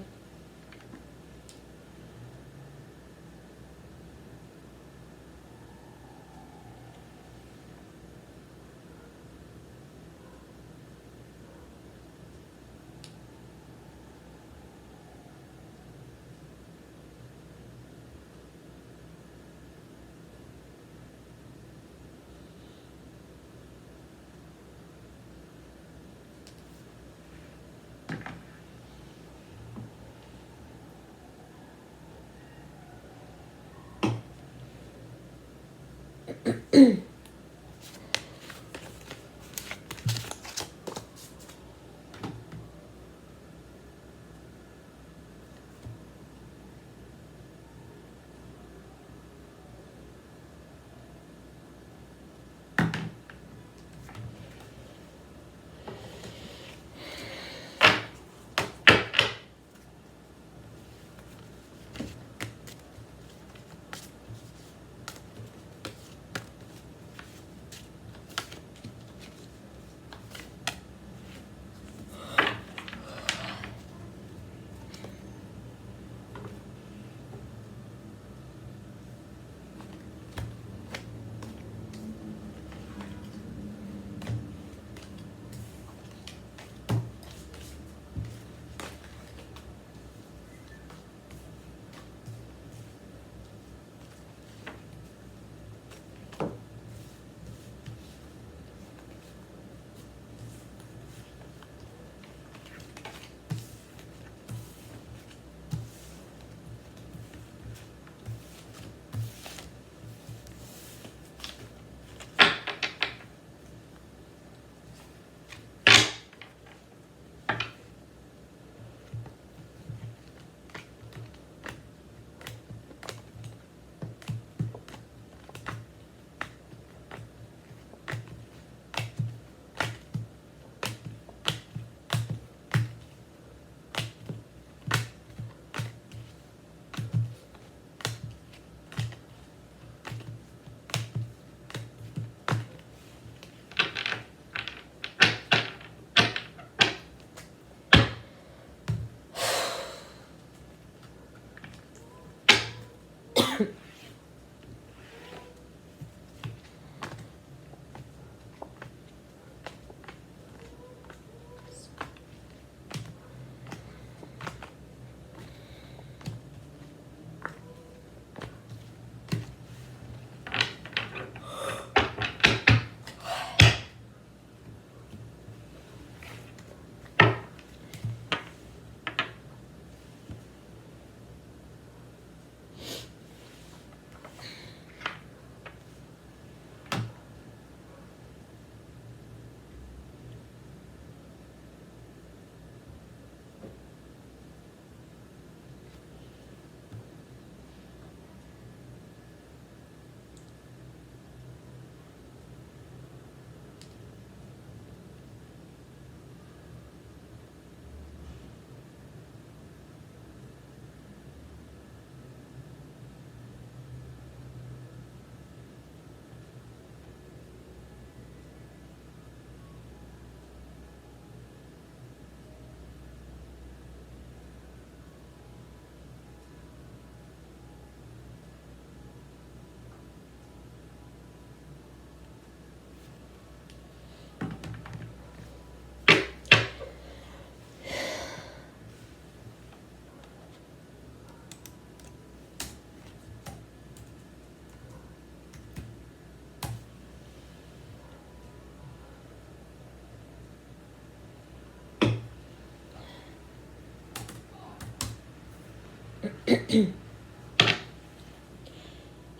S1: Hey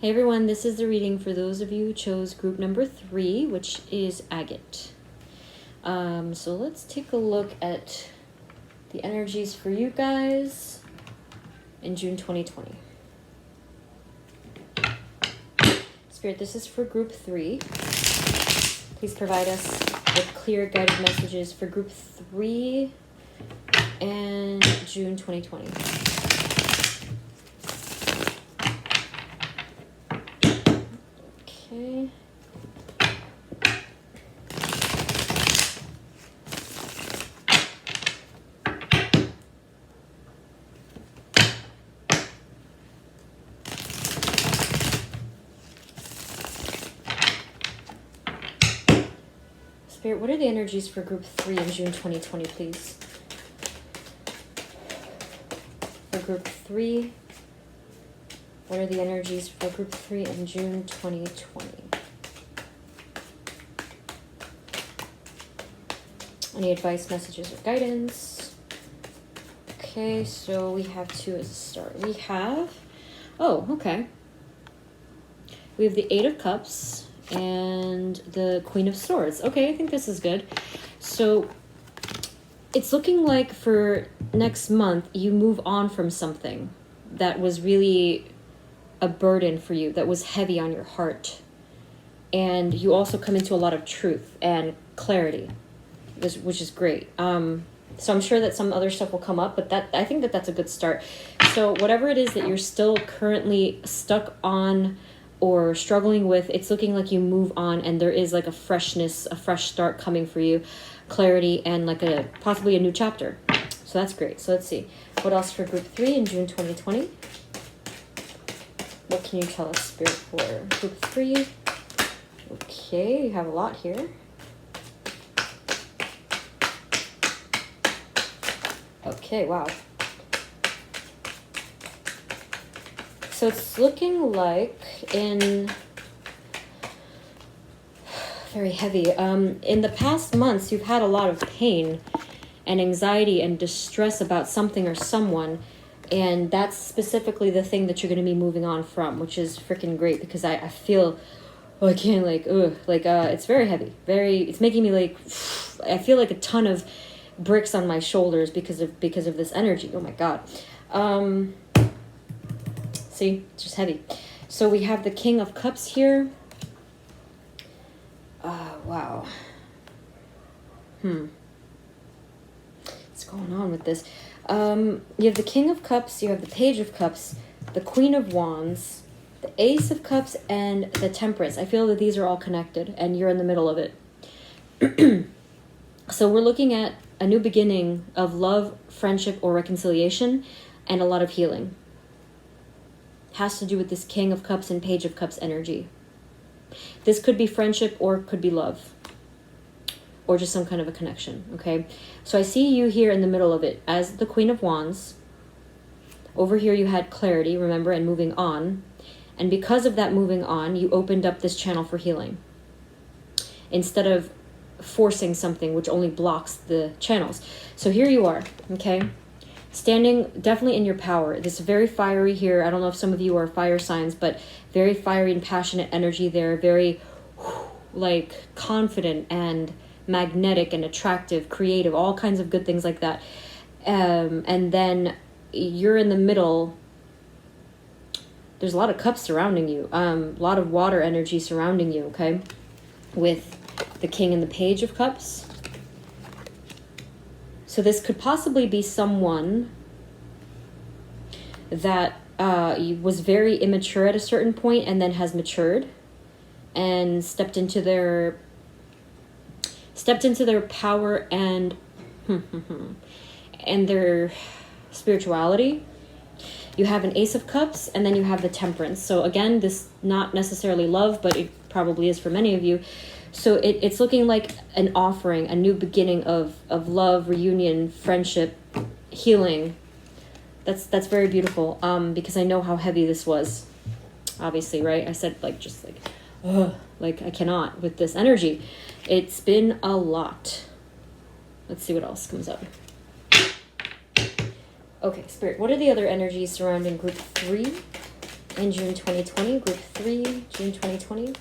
S1: everyone, this is the reading for those of you who chose group number 3, which is agate. So let's take a look at the energies for you guys in June 2020. Spirit, this is for group 3. Please provide us with clear guided messages for group 3 and June 2020. Okay. Spirit, what are the energies for group 3 in June 2020, please? For group 3, what are the energies for group 3 in June 2020? Any advice, messages, or guidance? Okay, so we have 2 as a start. We have, we have the 8 of Cups and the Queen of Swords. Okay, I think this is good. So it's looking like for next month, you move on from something that was really a burden for you, that was heavy on your heart. And you also come into a lot of truth and clarity, which is great. So I'm sure that some other stuff will come up, but I think that that's a good start. So whatever it is that you're still currently stuck on or struggling with, it's looking like you move on and there is like a freshness, a fresh start coming for you, clarity, and like possibly a new chapter. So that's great. So let's see. What else for group 3 in June 2020? What can you tell us, Spirit, for group 3? Okay, you have a lot here. Okay, wow. So it's looking like very heavy. In the past months, you've had a lot of pain and anxiety and distress about something or someone. And that's specifically the thing that you're going to be moving on from, which is freaking great because I feel, it's very heavy. It's making me like, I feel like a ton of bricks on my shoulders because of this energy. Oh my God. See, it's just heavy. So we have the King of Cups here. Wow. What's going on with this? You have the King of Cups, you have the Page of Cups, the Queen of Wands, the Ace of Cups, and the Temperance. I feel that these are all connected, and you're in the middle of it. So we're looking at a new beginning of love, friendship, or reconciliation, and a lot of healing. Has to do with this King of Cups and Page of Cups energy. This could be friendship or could be love. Or just some kind of a connection, okay? So I see you here in the middle of it as the Queen of Wands. Over here you had clarity, remember, and moving on. And because of that moving on, you opened up this channel for healing. Instead of forcing something which only blocks the channels. So here you are, okay? Standing definitely in your power. This is very fiery here. I don't know if some of you are fire signs, but very fiery and passionate energy there. Very, like, confident and magnetic and attractive, creative, all kinds of good things like that. And then you're in the middle. There's a lot of cups surrounding you. A lot of water energy surrounding you, okay? With the King and the Page of Cups. So this could possibly be someone that was very immature at a certain point and then has matured and stepped into their power and their spirituality. You have an Ace of Cups and then you have the Temperance. So again, this not necessarily love, but it probably is for many of you. So it's looking like an offering, a new beginning of love, reunion, friendship, healing. That's very beautiful, because I know how heavy this was, obviously, right? I said, I cannot with this energy. It's been a lot. Let's see what else comes up. Okay, Spirit, what are the other energies surrounding group 3 in June 2020? Group 3, June 2020.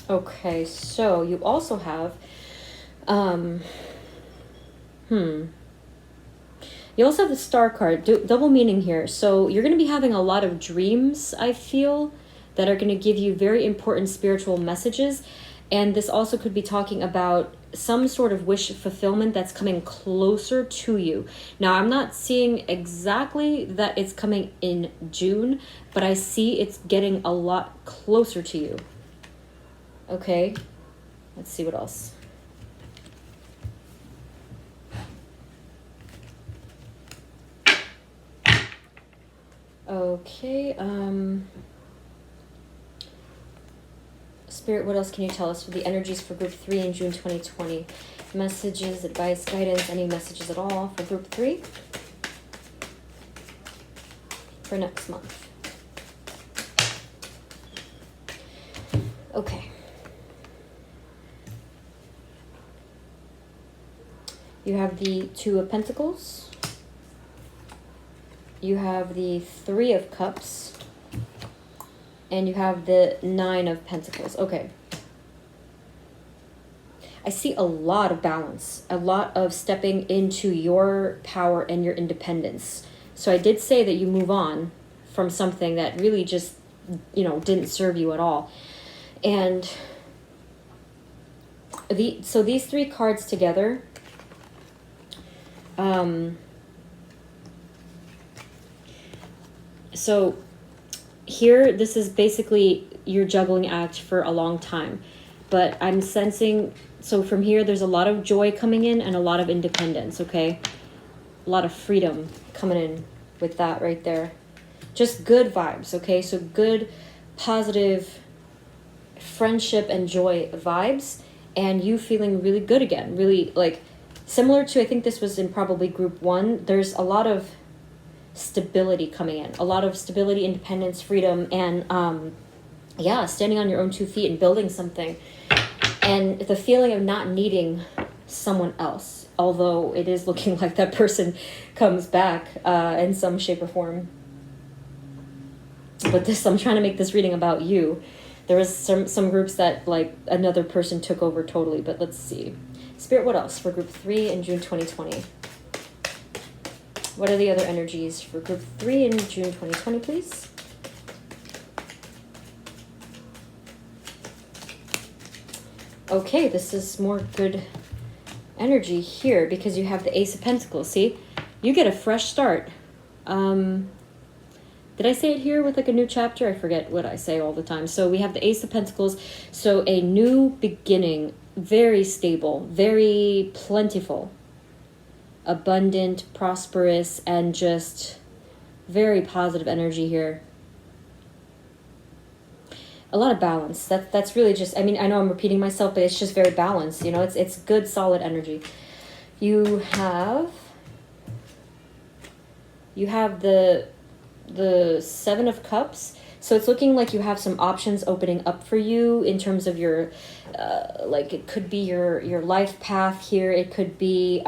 S1: Okay, so you also have, you also have the Star card, double meaning here. So you're going to be having a lot of dreams, I feel, that are going to give you very important spiritual messages. And this also could be talking about some sort of wish fulfillment that's coming closer to you. Now, I'm not seeing exactly that it's coming in June, but I see it's getting a lot closer to you. Okay, let's see what else. Okay, Spirit, what else can you tell us for the energies for group 3 in June 2020? Messages, advice, guidance, any messages at all for group 3 for next month? Okay. You have the Two of Pentacles. You have the Three of Cups. And you have the Nine of Pentacles. Okay. I see a lot of balance. A lot of stepping into your power and your independence. So I did say that you move on from something that really just, didn't serve you at all. And so these 3 cards together... So here, this is basically your juggling act for a long time. But I'm sensing, so from here, there's a lot of joy coming in and a lot of independence, okay? A lot of freedom coming in with that right there. Just good vibes, okay? So good, positive friendship and joy vibes. And you feeling really good again. Really, like, similar to, I think this was in probably group 1, there's a lot of stability coming in. A lot of stability, independence, freedom, and standing on your own 2 feet and building something. And the feeling of not needing someone else, although it is looking like that person comes back in some shape or form. But I'm trying to make this reading about you. There was some groups that, like, another person took over totally, but let's see. Spirit, what else for group 3 in June 2020? What are the other energies for group 3 in June 2020, please? Okay, this is more good energy here because you have the Ace of Pentacles. See, you get a fresh start. Did I say it here with like a new chapter? I forget what I say all the time. So we have the Ace of Pentacles. So a new beginning, very stable, very plentiful, abundant, prosperous, and just very positive energy here. A lot of balance. That's really just, I mean, I know I'm repeating myself, but it's just very balanced. You know, it's good, solid energy. You have the Seven of Cups. So it's looking like you have some options opening up for you in terms of your, like it could be your life path here. It could be,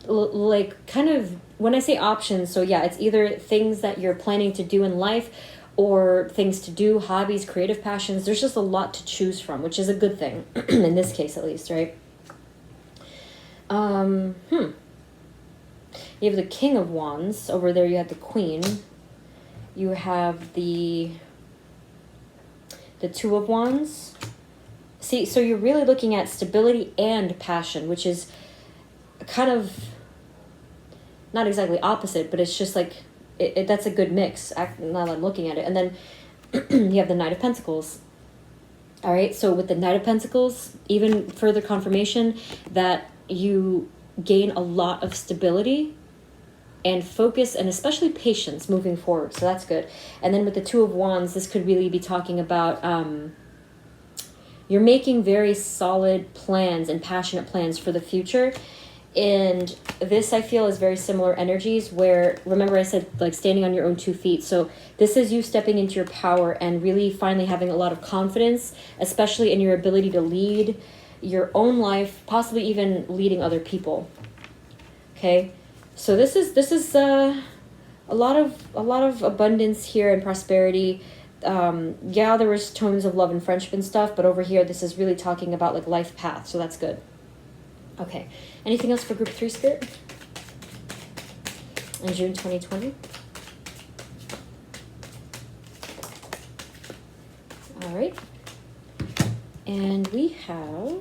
S1: like kind of, when I say options, so yeah, it's either things that you're planning to do in life or things to do, hobbies, creative passions. There's just a lot to choose from, which is a good thing in this case, at least, right? You have the King of Wands. Over there you have the Queen. You have the Two of Wands. See, so you're really looking at stability and passion, which is kind of not exactly opposite, but it's just like, that's a good mix, now that I'm looking at it. And then you have the Knight of Pentacles. All right, so with the Knight of Pentacles, even further confirmation that you gain a lot of stability and focus, and especially patience moving forward. So that's good. And then with the Two of Wands, this could really be talking about you're making very solid plans and passionate plans for the future. And this, I feel, is very similar energies where, remember I said, like, standing on your own 2 feet. So this is you stepping into your power and really finally having a lot of confidence, especially in your ability to lead your own life, possibly even leading other people. Okay, so this is a lot of abundance here and prosperity. Yeah, there was tones of love and friendship and stuff, but over here, this is really talking about like life path. So that's good. Okay, anything else for group 3, Spirit? In June 2020. All right. And we have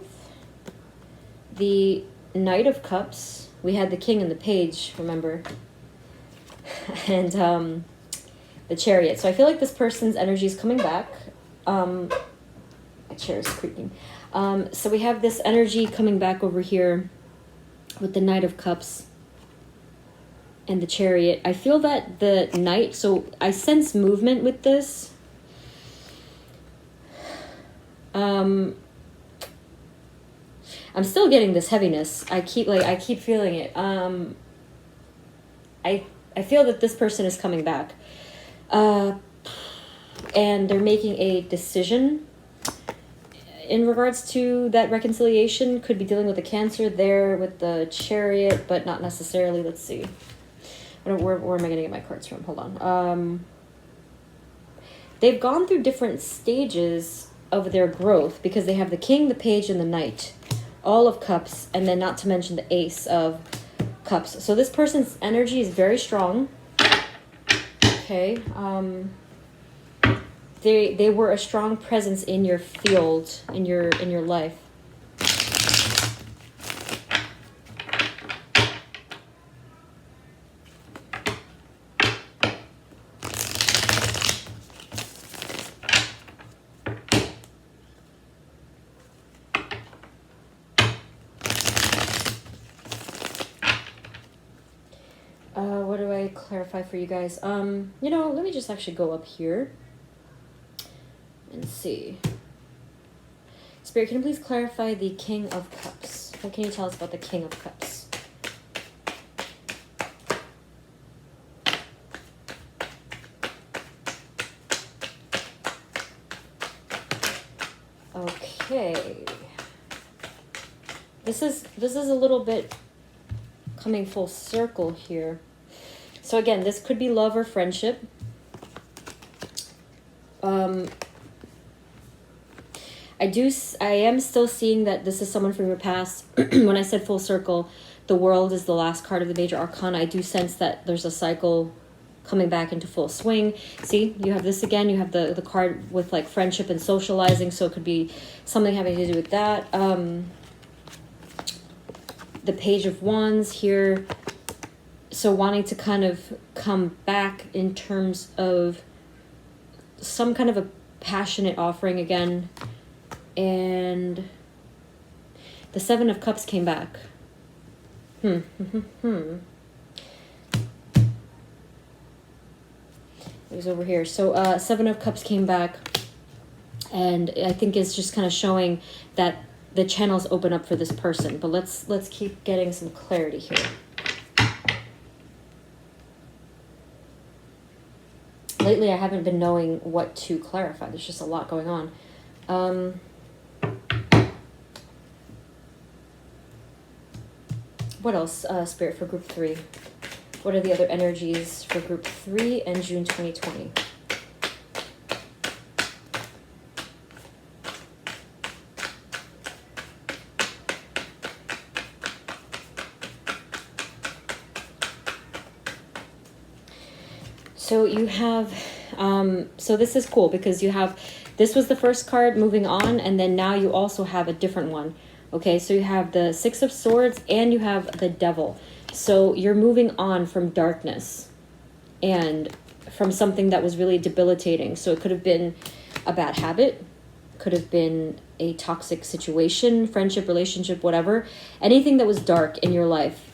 S1: the Knight of Cups. We had the King and the Page, remember? And the Chariot. So I feel like this person's energy is coming back. My chair is creaking. So we have this energy coming back over here with the Knight of Cups and the Chariot. I feel that the Knight, so I sense movement with this. I'm still getting this heaviness. I keep feeling it. I feel that this person is coming back. And they're making a decision in regards to that reconciliation. Could be dealing with a Cancer there with the Chariot, but not necessarily. Let's see. Where am I going to get my cards from? Hold on. They've gone through different stages of their growth because they have the King, the Page, and the Knight. All of Cups, and then not to mention the Ace of Cups. So this person's energy is very strong. Okay. They were a strong presence in your field, in your life. What do I clarify for you guys? You know, let me just actually go up here and see. Spirit, can you please clarify the King of Cups? What can you tell us about the King of Cups? Okay. This is a little bit coming full circle here. So again, this could be love or friendship. I am still seeing that this is someone from your past. When I said full circle, the World is the last card of the major arcana. I do sense that there's a cycle coming back into full swing. See, you have this again. You have the card with like friendship and socializing. So it could be something having to do with that. The Page of Wands here. So wanting to kind of come back in terms of some kind of a passionate offering again. And the Seven of Cups came back. It was over here. So Seven of Cups came back. And I think it's just kind of showing that the channels open up for this person. But let's keep getting some clarity here. Lately, I haven't been knowing what to clarify. There's just a lot going on. What else, Spirit, for Group 3? What are the other energies for Group 3 and June 2020? So you have, so this is cool because you have, this was the first card moving on, and then now you also have a different one. Okay, so you have the Six of Swords and you have the Devil. So you're moving on from darkness and from something that was really debilitating. So it could have been a bad habit, could have been a toxic situation, friendship, relationship, whatever. Anything that was dark in your life,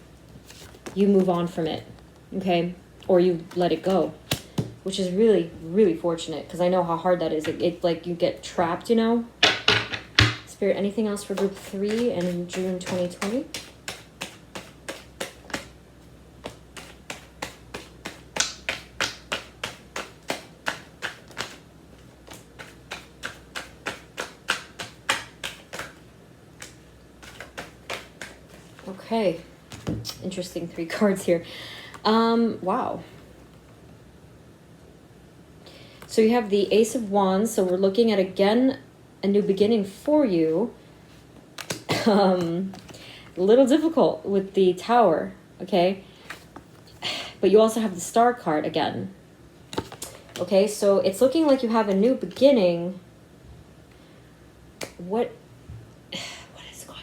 S1: you move on from it, okay? Or you let it go, which is really, really fortunate because I know how hard that is. It like you get trapped, you know? Spirit, anything else for Group 3 and June 2020? Okay. Interesting 3 cards here. Wow. So you have the Ace of Wands. So we're looking at, again, a new beginning for you. A little difficult with the Tower, okay? But you also have the Star card again. Okay, so it's looking like you have a new beginning. What is going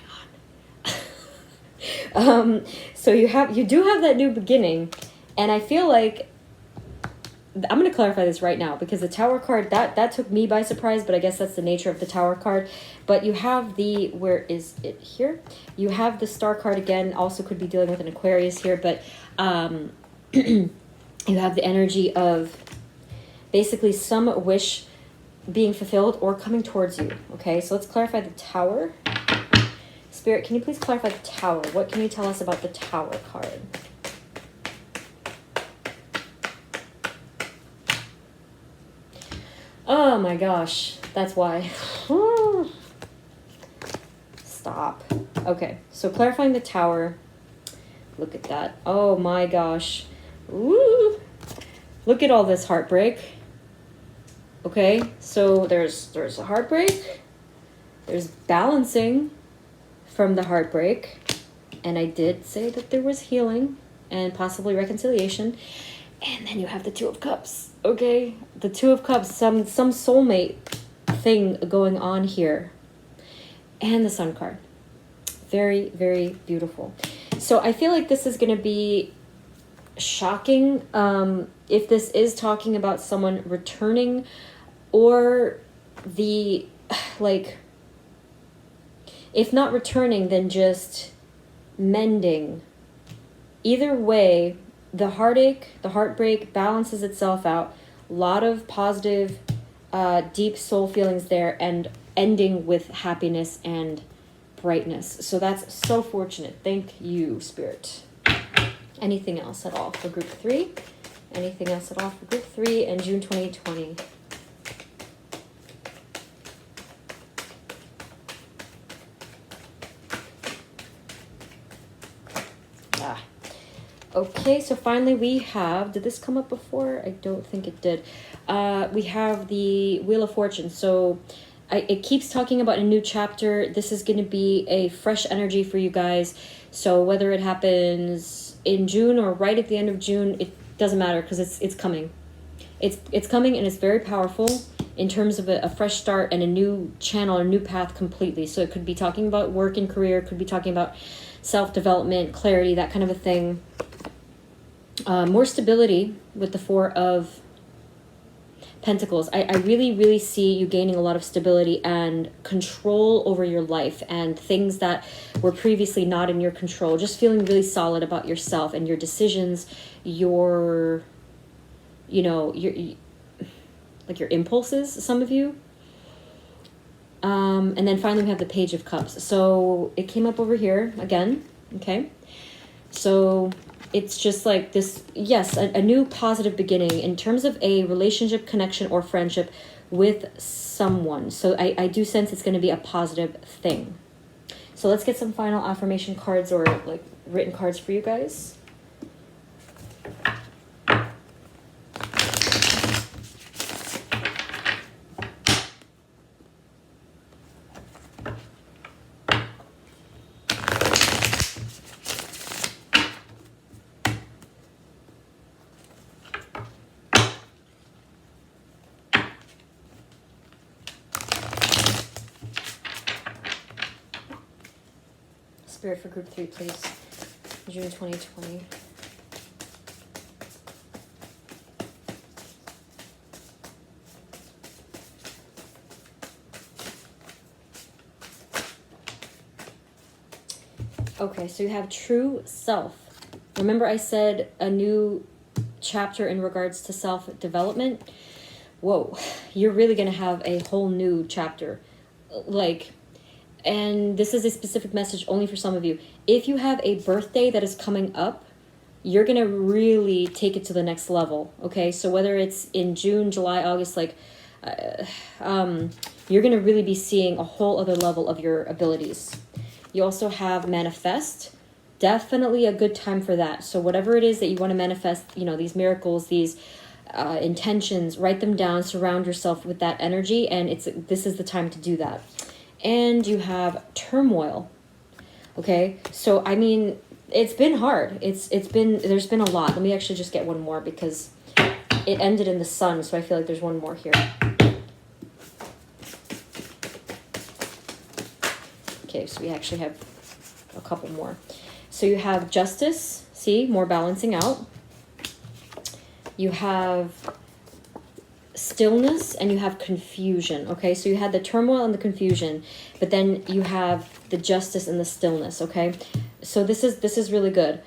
S1: on? So you do have that new beginning, and I feel like I'm going to clarify this right now, because the Tower card, that took me by surprise, but I guess that's the nature of the Tower card. But you have the, where is it here? You have the Star card again, also could be dealing with an Aquarius here, but you have the energy of basically some wish being fulfilled or coming towards you. Okay, so let's clarify the Tower. Spirit, can you please clarify the Tower? What can you tell us about the Tower card? Oh my gosh, that's why. Stop. Okay, so clarifying the Tower. Look at that. Oh my gosh. Woo. Look at all this heartbreak. Okay, so there's a heartbreak. There's balancing from the heartbreak. And I did say that there was healing and possibly reconciliation. And then you have the Two of Cups. Okay, the Two of Cups, some soulmate thing going on here. And the Sun card. Very, very beautiful. So I feel like this is going to be shocking if this is talking about someone returning, or the, like, if not returning, then just mending. Either way, the heartache, the heartbreak balances itself out. A lot of positive, deep soul feelings there, and ending with happiness and brightness. So that's so fortunate. Thank you, Spirit. Anything else at all for group 3? Anything else at all for group 3 and June 2020? Okay, so finally we have, did this come up before? I don't think it did. We have the Wheel of Fortune. So it keeps talking about a new chapter. This is going to be a fresh energy for you guys. So whether it happens in June or right at the end of June, it doesn't matter, because it's coming. It's coming, and it's very powerful in terms of a fresh start and a new channel, a new path completely. So it could be talking about work and career, could be talking about self-development, clarity, that kind of a thing. More stability with the Four of Pentacles. I really, really see you gaining a lot of stability and control over your life and things that were previously not in your control. Just feeling really solid about yourself and your decisions, your impulses, some of you. And then finally we have the Page of Cups. So it came up over here again. Okay. So it's just like this, yes, a new positive beginning in terms of a relationship, connection, or friendship with someone. So I do sense it's going to be a positive thing. So let's get some final affirmation cards, or like written cards for you guys. Spirit for group 3, please. June 2020. Okay, so you have true self. Remember I said a new chapter in regards to self-development? Whoa, you're really going to have a whole new chapter. And this is a specific message only for some of you. If you have a birthday that is coming up, you're going to really take it to the next level, okay? So whether it's in June, July, August, you're going to really be seeing a whole other level of your abilities. You also have manifest. definitely a good time for that. So whatever it is that you want to manifest, you know, these miracles, these intentions, write them down, surround yourself with that energy, and this is the time to do that. And you have turmoil. Okay, so I mean, it's been hard. There's been a lot. Let me actually just get one more because it ended in the sun, so I feel like there's one more here. Okay, so we actually have a couple more. So you have justice, see, more balancing out. You have stillness and you have confusion. Okay, so you had the turmoil and the confusion, but then you have the justice and the stillness. Okay, so this is really good.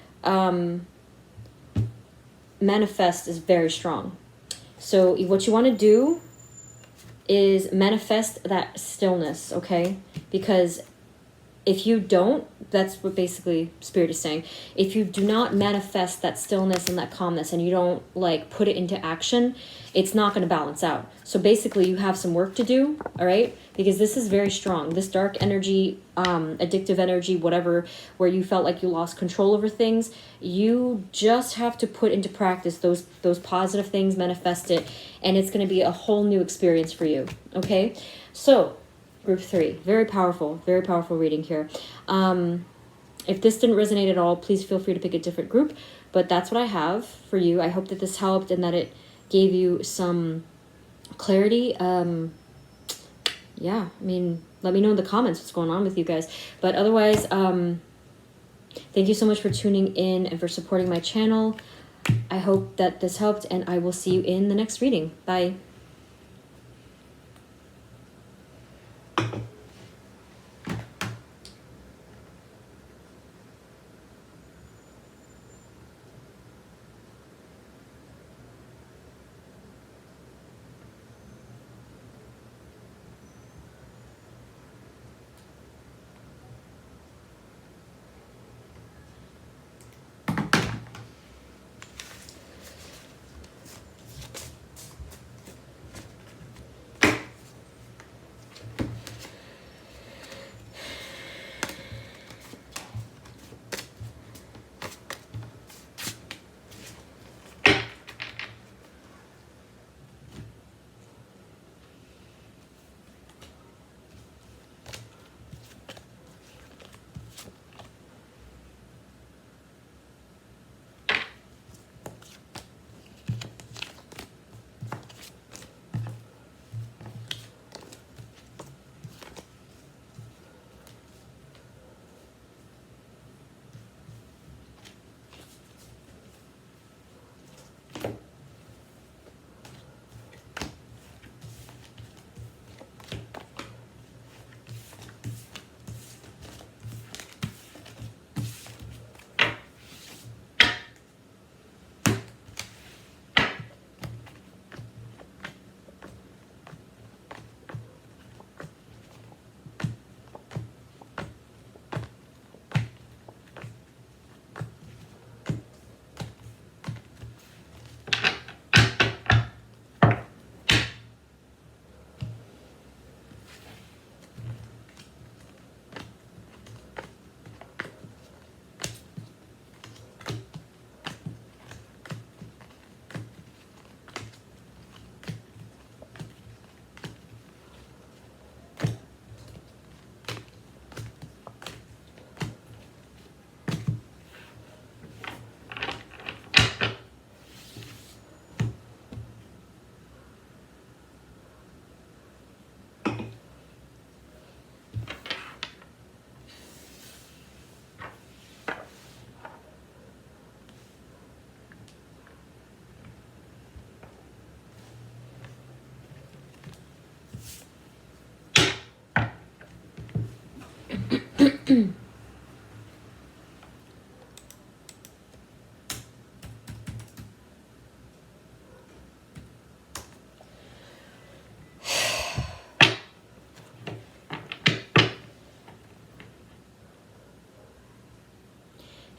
S1: Manifest is very strong. So what you want to do is manifest that stillness. Okay, because if you don't, that's what basically Spirit is saying. If you do not manifest that stillness and that calmness, and you don't like put it into action, it's not going to balance out. So basically you have some work to do, all right? Because this is very strong. This dark energy, addictive energy, whatever, where you felt like you lost control over things, you just have to put into practice those positive things, manifest it, and it's going to be a whole new experience for you, okay? So Group 3, very powerful reading here. If this didn't resonate at all, please feel free to pick a different group, but that's what I have for you. I hope that this helped and that it gave you some clarity. Yeah, I mean, let me know in the comments what's going on with you guys. But otherwise, thank you so much for tuning in and for supporting my channel. I hope that this helped, and I will see you in the next reading. Bye.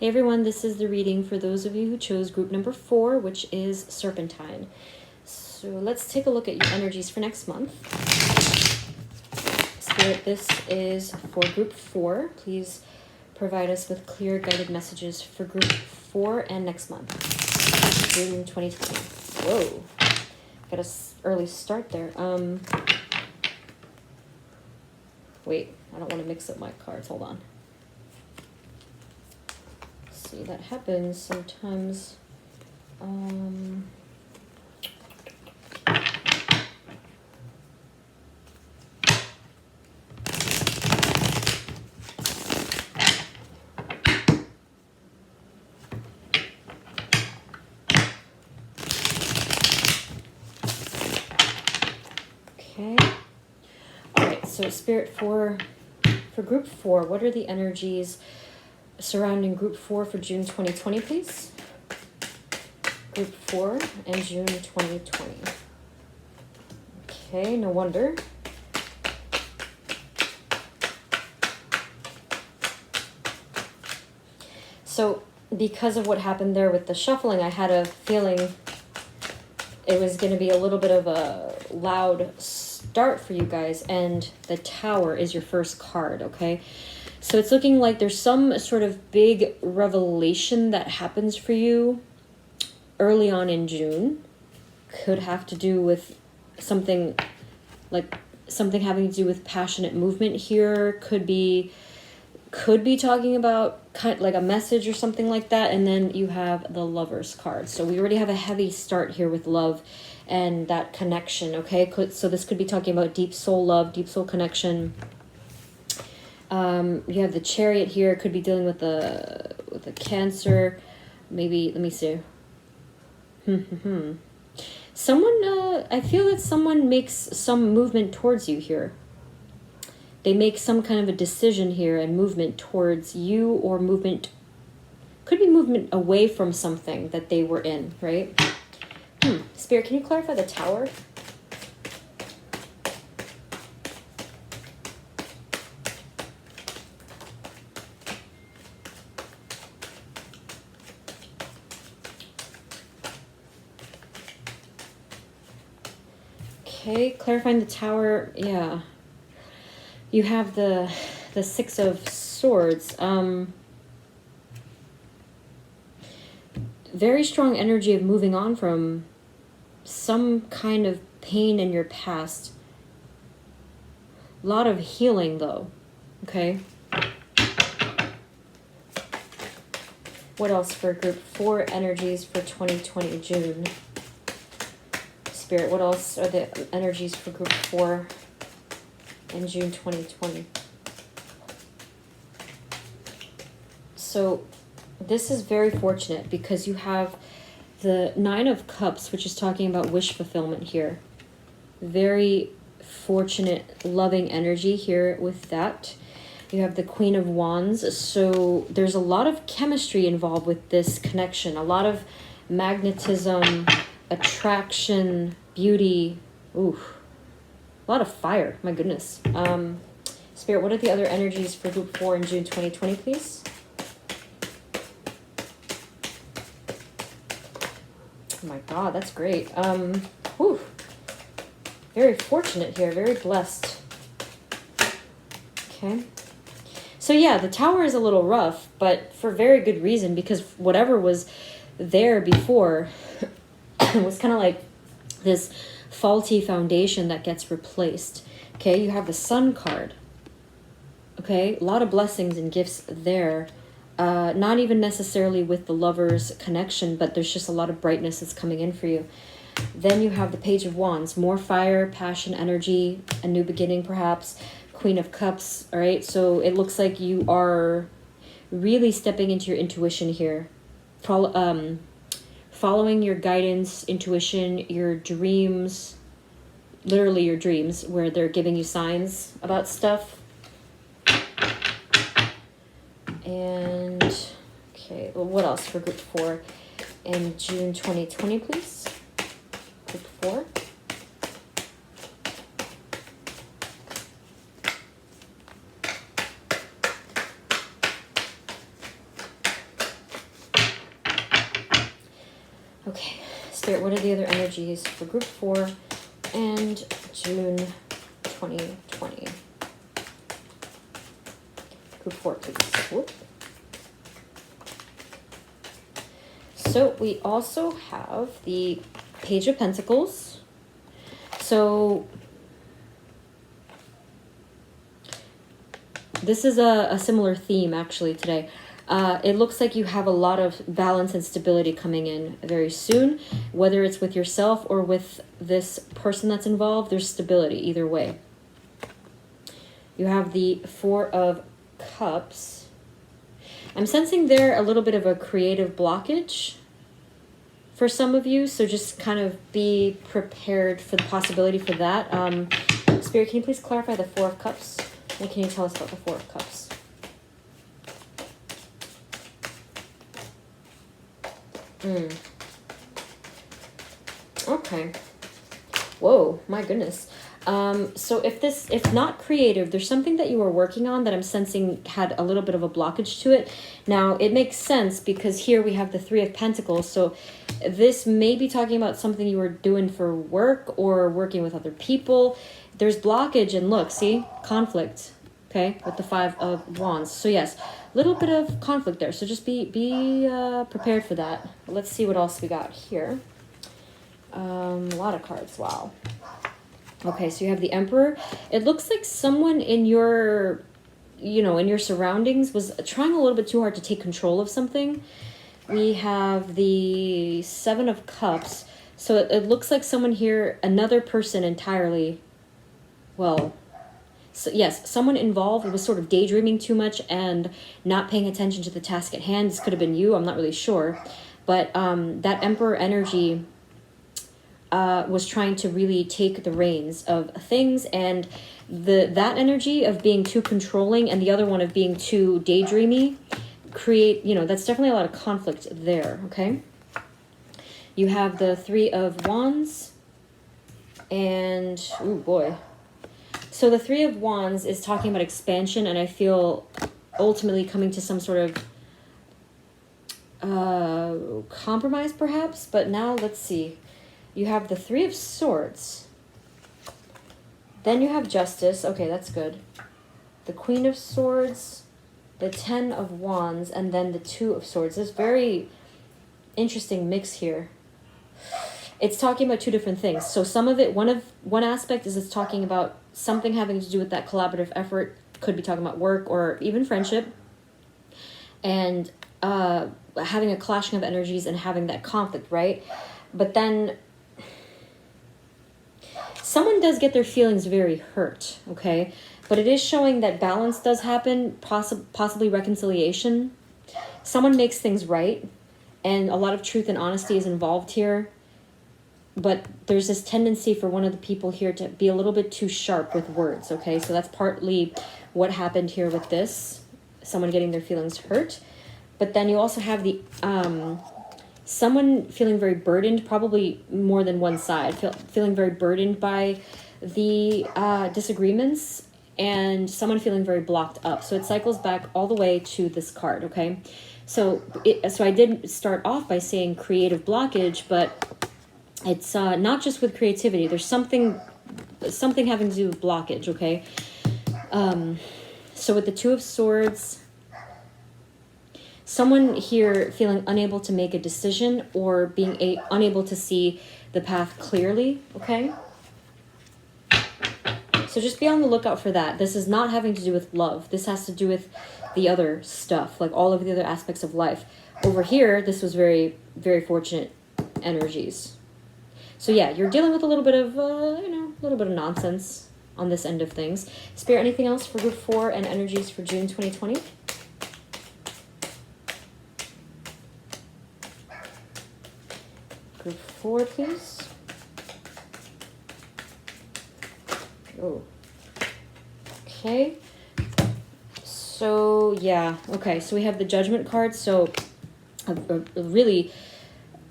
S1: Hey everyone, this is the reading for those of you who chose group number 4, which is Serpentine. So let's take a look at your energies for next month. Spirit, this is for group 4. Please provide us with clear guided messages for group 4 and next month, June 2020. Whoa, got a early start there. Wait, I don't want to mix up my cards. Hold on. See, that happens sometimes. Okay. All right, so Spirit, for group 4, what are the energies surrounding group 4 for June 2020, please? Group 4 and June 2020. Okay, no wonder. So because of what happened there with the shuffling, I had a feeling it was going to be a little bit of a loud start for you guys, and the Tower is your first card, okay? So it's looking like there's some sort of big revelation that happens for you early on in June. Could have to do with something having to do with passionate movement here. Could be talking about kind of like a message or something like that. And then you have the Lover's card. So we already have a heavy start here with love and that connection, okay? So this could be talking about deep soul love, deep soul connection. You have the Chariot here. It could be dealing with the Cancer. Maybe, let me see. Someone, I feel that someone makes some movement towards you here. They make some kind of a decision here and movement towards you, or movement, could be movement away from something that they were in, right? Spirit, can you clarify the Tower? Okay, clarifying the Tower, yeah. You have the Six of Swords. Very strong energy of moving on from some kind of pain in your past. A lot of healing, though. Okay. What else for group 4 energies for 2020 June? Spirit, what else are the energies for group 4 in June 2020? So this is very fortunate because you have the Nine of Cups, which is talking about wish fulfillment here. Very fortunate, loving energy here with that. You have the Queen of Wands. So there's a lot of chemistry involved with this connection. A lot of magnetism, attraction, beauty. Ooh, a lot of fire. My goodness. Spirit, what are the other energies for group 4 in June 2020, please? Oh my God, that's great. Whew. Very fortunate here. Very blessed. Okay. So yeah, the Tower is a little rough, but for very good reason, because whatever was there before was kind of like this faulty foundation that gets replaced. Okay, you have the Sun card. Okay, a lot of blessings and gifts there. Not even necessarily with the Lover's connection, but there's just a lot of brightness that's coming in for you. Then you have the Page of Wands. More fire, passion, energy, a new beginning perhaps. Queen of Cups, all right? So it looks like you are really stepping into your intuition here. Following your guidance, intuition, your dreams, literally your dreams, where they're giving you signs about stuff. And, okay, well, what else for group 4 in June 2020, please? Group 4. Okay, Spirit, what are the other energies for group 4 and June 2020? Group 4, please. Whoop. So we also have the Page of Pentacles. So this is a similar theme actually today. It looks like you have a lot of balance and stability coming in very soon, whether it's with yourself or with this person that's involved. There's stability either way. You have the Four of Cups. I'm sensing there a little bit of a creative blockage for some of you, so just kind of be prepared for the possibility for that. Spirit, can you please clarify the Four of Cups? And can you tell us about the Four of Cups? Okay. Whoa, my goodness. So if not creative, there's something that you were working on that I'm sensing had a little bit of a blockage to it. Now, it makes sense because here we have the Three of Pentacles. So this may be talking about something you were doing for work or working with other people. There's blockage and look, see? Conflict, okay? With the Five of Wands. So yes, a little bit of conflict there. So just be prepared for that. Let's see what else we got here. A lot of cards, wow. Okay, so you have the Emperor. It looks like someone in your, in your surroundings was trying a little bit too hard to take control of something. We have the Seven of Cups. So it looks like someone here, another person entirely, well, so yes, someone involved was sort of daydreaming too much and not paying attention to the task at hand. This could have been you, I'm not really sure. But that Emperor energy was trying to really take the reins of things, and that energy of being too controlling and the other one of being too daydreamy create, that's definitely a lot of conflict there, okay? You have the Three of Wands, and, oh boy. So the Three of Wands is talking about expansion, and I feel ultimately coming to some sort of compromise perhaps, but now let's see. You have the Three of Swords. Then you have Justice. Okay, that's good. The Queen of Swords, the Ten of Wands, and then the Two of Swords. This very interesting mix here. It's talking about two different things. So some of it, one aspect is it's talking about something having to do with that collaborative effort. Could be talking about work or even friendship. And having a clashing of energies and having that conflict, right? But then someone does get their feelings very hurt, okay? But it is showing that balance does happen, possibly reconciliation. Someone makes things right, and a lot of truth and honesty is involved here. But there's this tendency for one of the people here to be a little bit too sharp with words, okay? So that's partly what happened here with this, someone getting their feelings hurt. But then you also have the someone feeling very burdened, probably more than one side, feeling very burdened by the disagreements, and someone feeling very blocked up. So it cycles back all the way to this card, okay? So I did start off by saying creative blockage, but it's not just with creativity. There's something having to do with blockage, okay? So with the Two of Swords, someone here feeling unable to make a decision or being unable to see the path clearly, okay? So just be on the lookout for that. This is not having to do with love. This has to do with the other stuff, like all of the other aspects of life. Over here, this was very, very fortunate energies. So yeah, you're dealing with a little bit of, a little bit of nonsense on this end of things. Spirit, anything else for Group 4 and energies for June 2020? Group 4, please. Oh. Okay. So, yeah. Okay, so we have the Judgment card. So, a really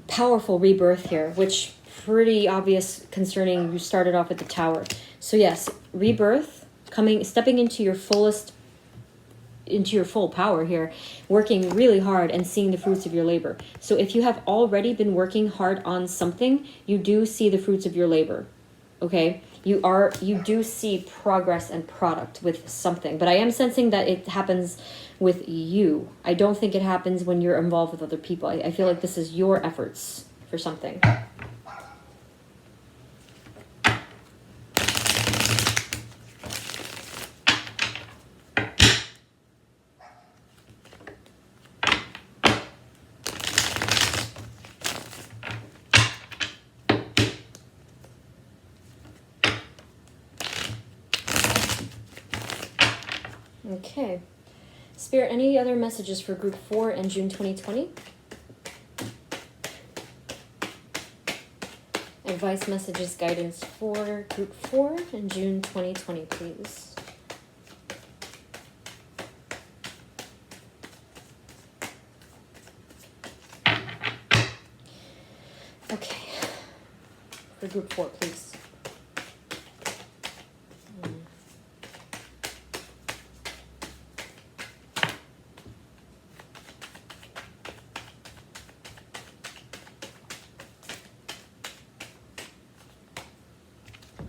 S1: powerful rebirth here, which pretty obvious concerning you started off with the Tower. So, yes, rebirth, stepping into your full power here, working really hard and seeing the fruits of your labor. So if you have already been working hard on something, you do see the fruits of your labor, okay? You do see progress and product with something, but I am sensing that it happens with you. I don't think it happens when you're involved with other people. I feel like this is your efforts for something. Okay. Spirit, any other messages for group 4 in June 2020? Advice, messages, guidance for group 4 in June 2020, please. Okay. For group 4, please.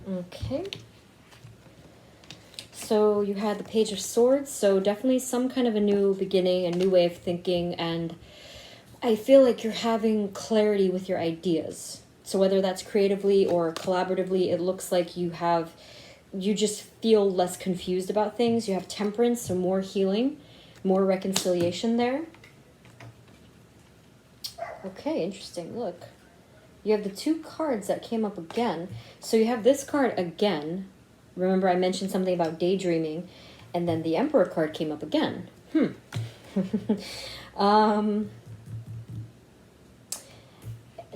S1: Okay. So you had the Page of Swords, so definitely some kind of a new beginning, a new way of thinking, and I feel like you're having clarity with your ideas. So whether that's creatively or collaboratively, it looks like you just feel less confused about things. You have temperance, so more healing, more reconciliation there. Okay, interesting. Look. You have the 2 cards that came up again. So you have this card again. Remember I mentioned something about daydreaming. And then the Emperor card came up again.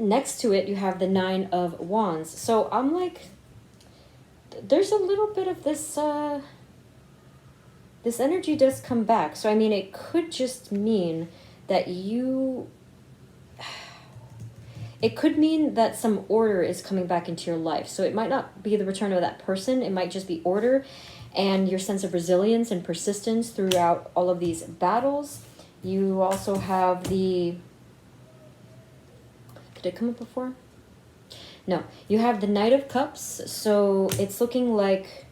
S1: Next to it, you have the 9 of Wands. So I'm like, there's a little bit of this, this energy does come back. So I mean, it could just mean that it could mean that some order is coming back into your life. So it might not be the return of that person. It might just be order and your sense of resilience and persistence throughout all of these battles. You also have the... Did it come up before? No. You have the Knight of Cups. So it's looking like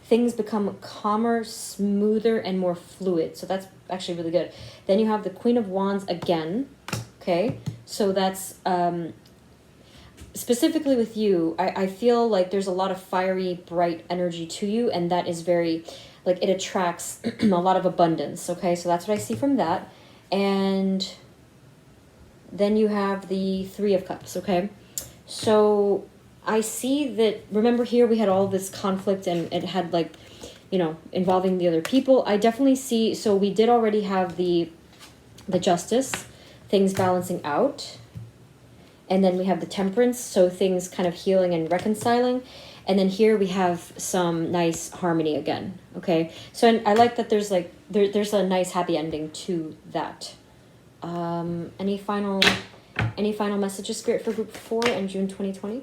S1: things become calmer, smoother, and more fluid. So that's actually really good. Then you have the Queen of Wands again. Okay. So that's, specifically with you, I feel like there's a lot of fiery, bright energy to you, and that is very, like, it attracts a lot of abundance, okay? So that's what I see from that. And then you have the 3 of Cups, okay? So I see that, remember here we had all this conflict, and it had, like, you know, involving the other people. I definitely see, so we did already have the Justice, things balancing out, and then we have the Temperance, so things kind of healing and reconciling, and then here we have some nice harmony again. Okay, so I like that there's like there's a nice happy ending to that. Any final messages, Spirit, for group 4 in June 2020?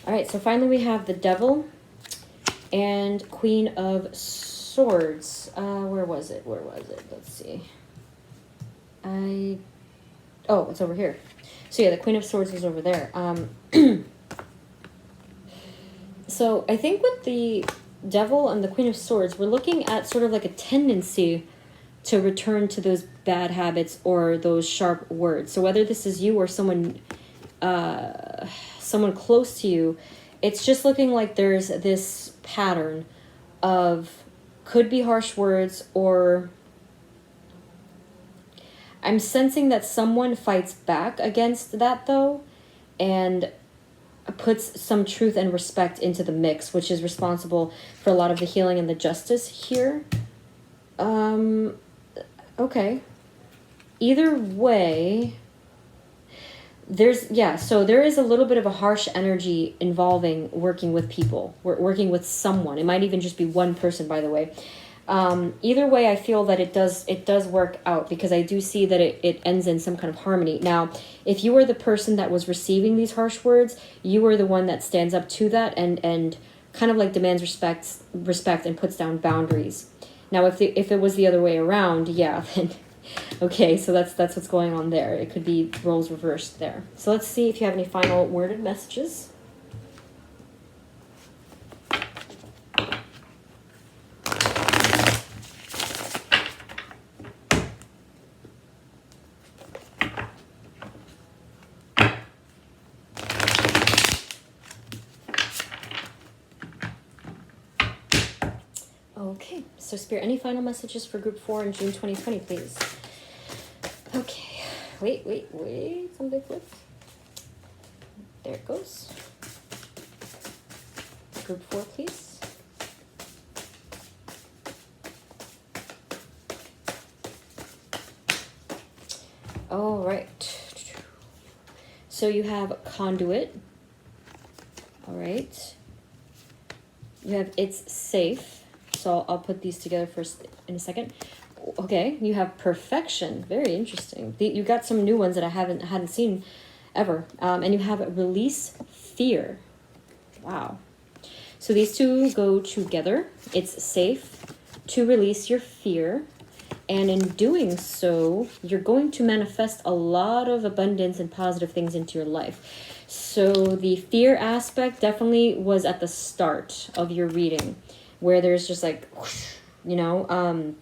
S1: All right, so finally we have the Devil and Queen of Swords. Where was it? Let's see. Oh, it's over here. So yeah, the Queen of Swords is over there. So I think with the Devil and the Queen of Swords, we're looking at sort of like a tendency to return to those bad habits or those sharp words. So whether this is you or someone close to you, it's just looking like there's this pattern of, could be harsh words, or I'm sensing that someone fights back against that though, and puts some truth and respect into the mix, which is responsible for a lot of the healing and the justice here. Okay. Either way, so there is a little bit of a harsh energy involving working with people, working with someone. It might even just be one person, by the way. Either way, I feel that it does work out, because I do see that it ends in some kind of harmony. Now, if you were the person that was receiving these harsh words, you were the one that stands up to that and kind of like demands respect and puts down boundaries. Now, if it was the other way around, yeah, then okay, so that's what's going on there. It could be roles reversed there. So let's see if you have any final worded messages. Okay, so Spirit, any final messages for Group 4 in June 2020, please? Okay, wait, something flipped. There it goes. Group 4, please. All right. So you have conduit. All right. You have it's safe. So I'll put these together first in a second. Okay, you have perfection. Very interesting. You got some new ones that I hadn't seen ever. And you have release fear. Wow. So these two go together. It's safe to release your fear. And in doing so, you're going to manifest a lot of abundance and positive things into your life. So the fear aspect definitely was at the start of your reading, where there's just like, whoosh, you know,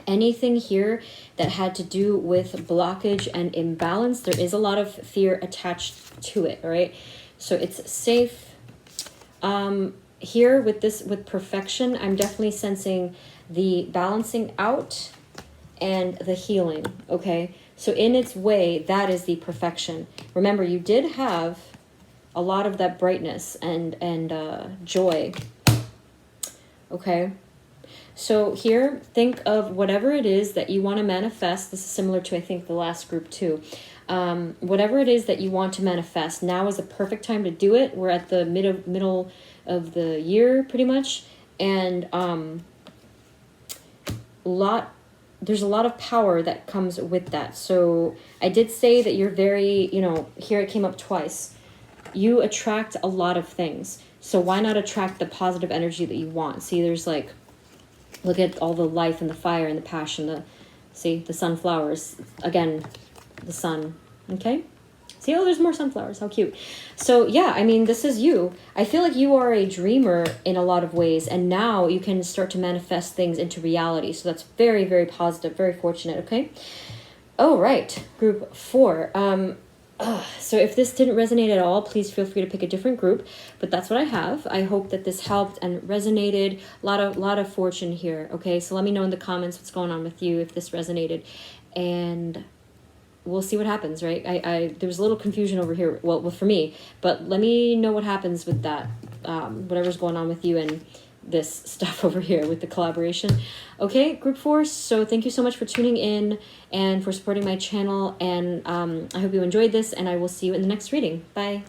S1: anything here that had to do with blockage and imbalance, there is a lot of fear attached to it, all right? So it's safe. Here with perfection, I'm definitely sensing the balancing out and the healing, okay? So in its way, that is the perfection. Remember, you did have a lot of that brightness and joy. Okay, so here, think of whatever it is that you want to manifest. This is similar to, I think, the last group too. Whatever it is that you want to manifest, now is the perfect time to do it. We're at the middle of the year, pretty much. And there's a lot of power that comes with that. So I did say that you're very, here it came up twice. You attract a lot of things. So why not attract the positive energy that you want? See, there's like, look at all the life and the fire and the passion. The sunflowers. Again, the sun. Okay? See, oh, there's more sunflowers. How cute. So yeah, I mean, this is you. I feel like you are a dreamer in a lot of ways. And now you can start to manifest things into reality. So that's very, very positive. Very fortunate. Okay? Oh, right. Group 4. So if this didn't resonate at all, please feel free to pick a different group, but that's what I have. I hope that this helped and resonated. A lot of fortune here. Okay, so let me know in the comments what's going on with you, if this resonated, and we'll see what happens, right? There was a little confusion over here, well for me, but let me know what happens with that, whatever's going on with you and this stuff over here with the collaboration. Okay, group 4, so thank you so much for tuning in and for supporting my channel, and I hope you enjoyed this, and I will see you in the next reading. Bye.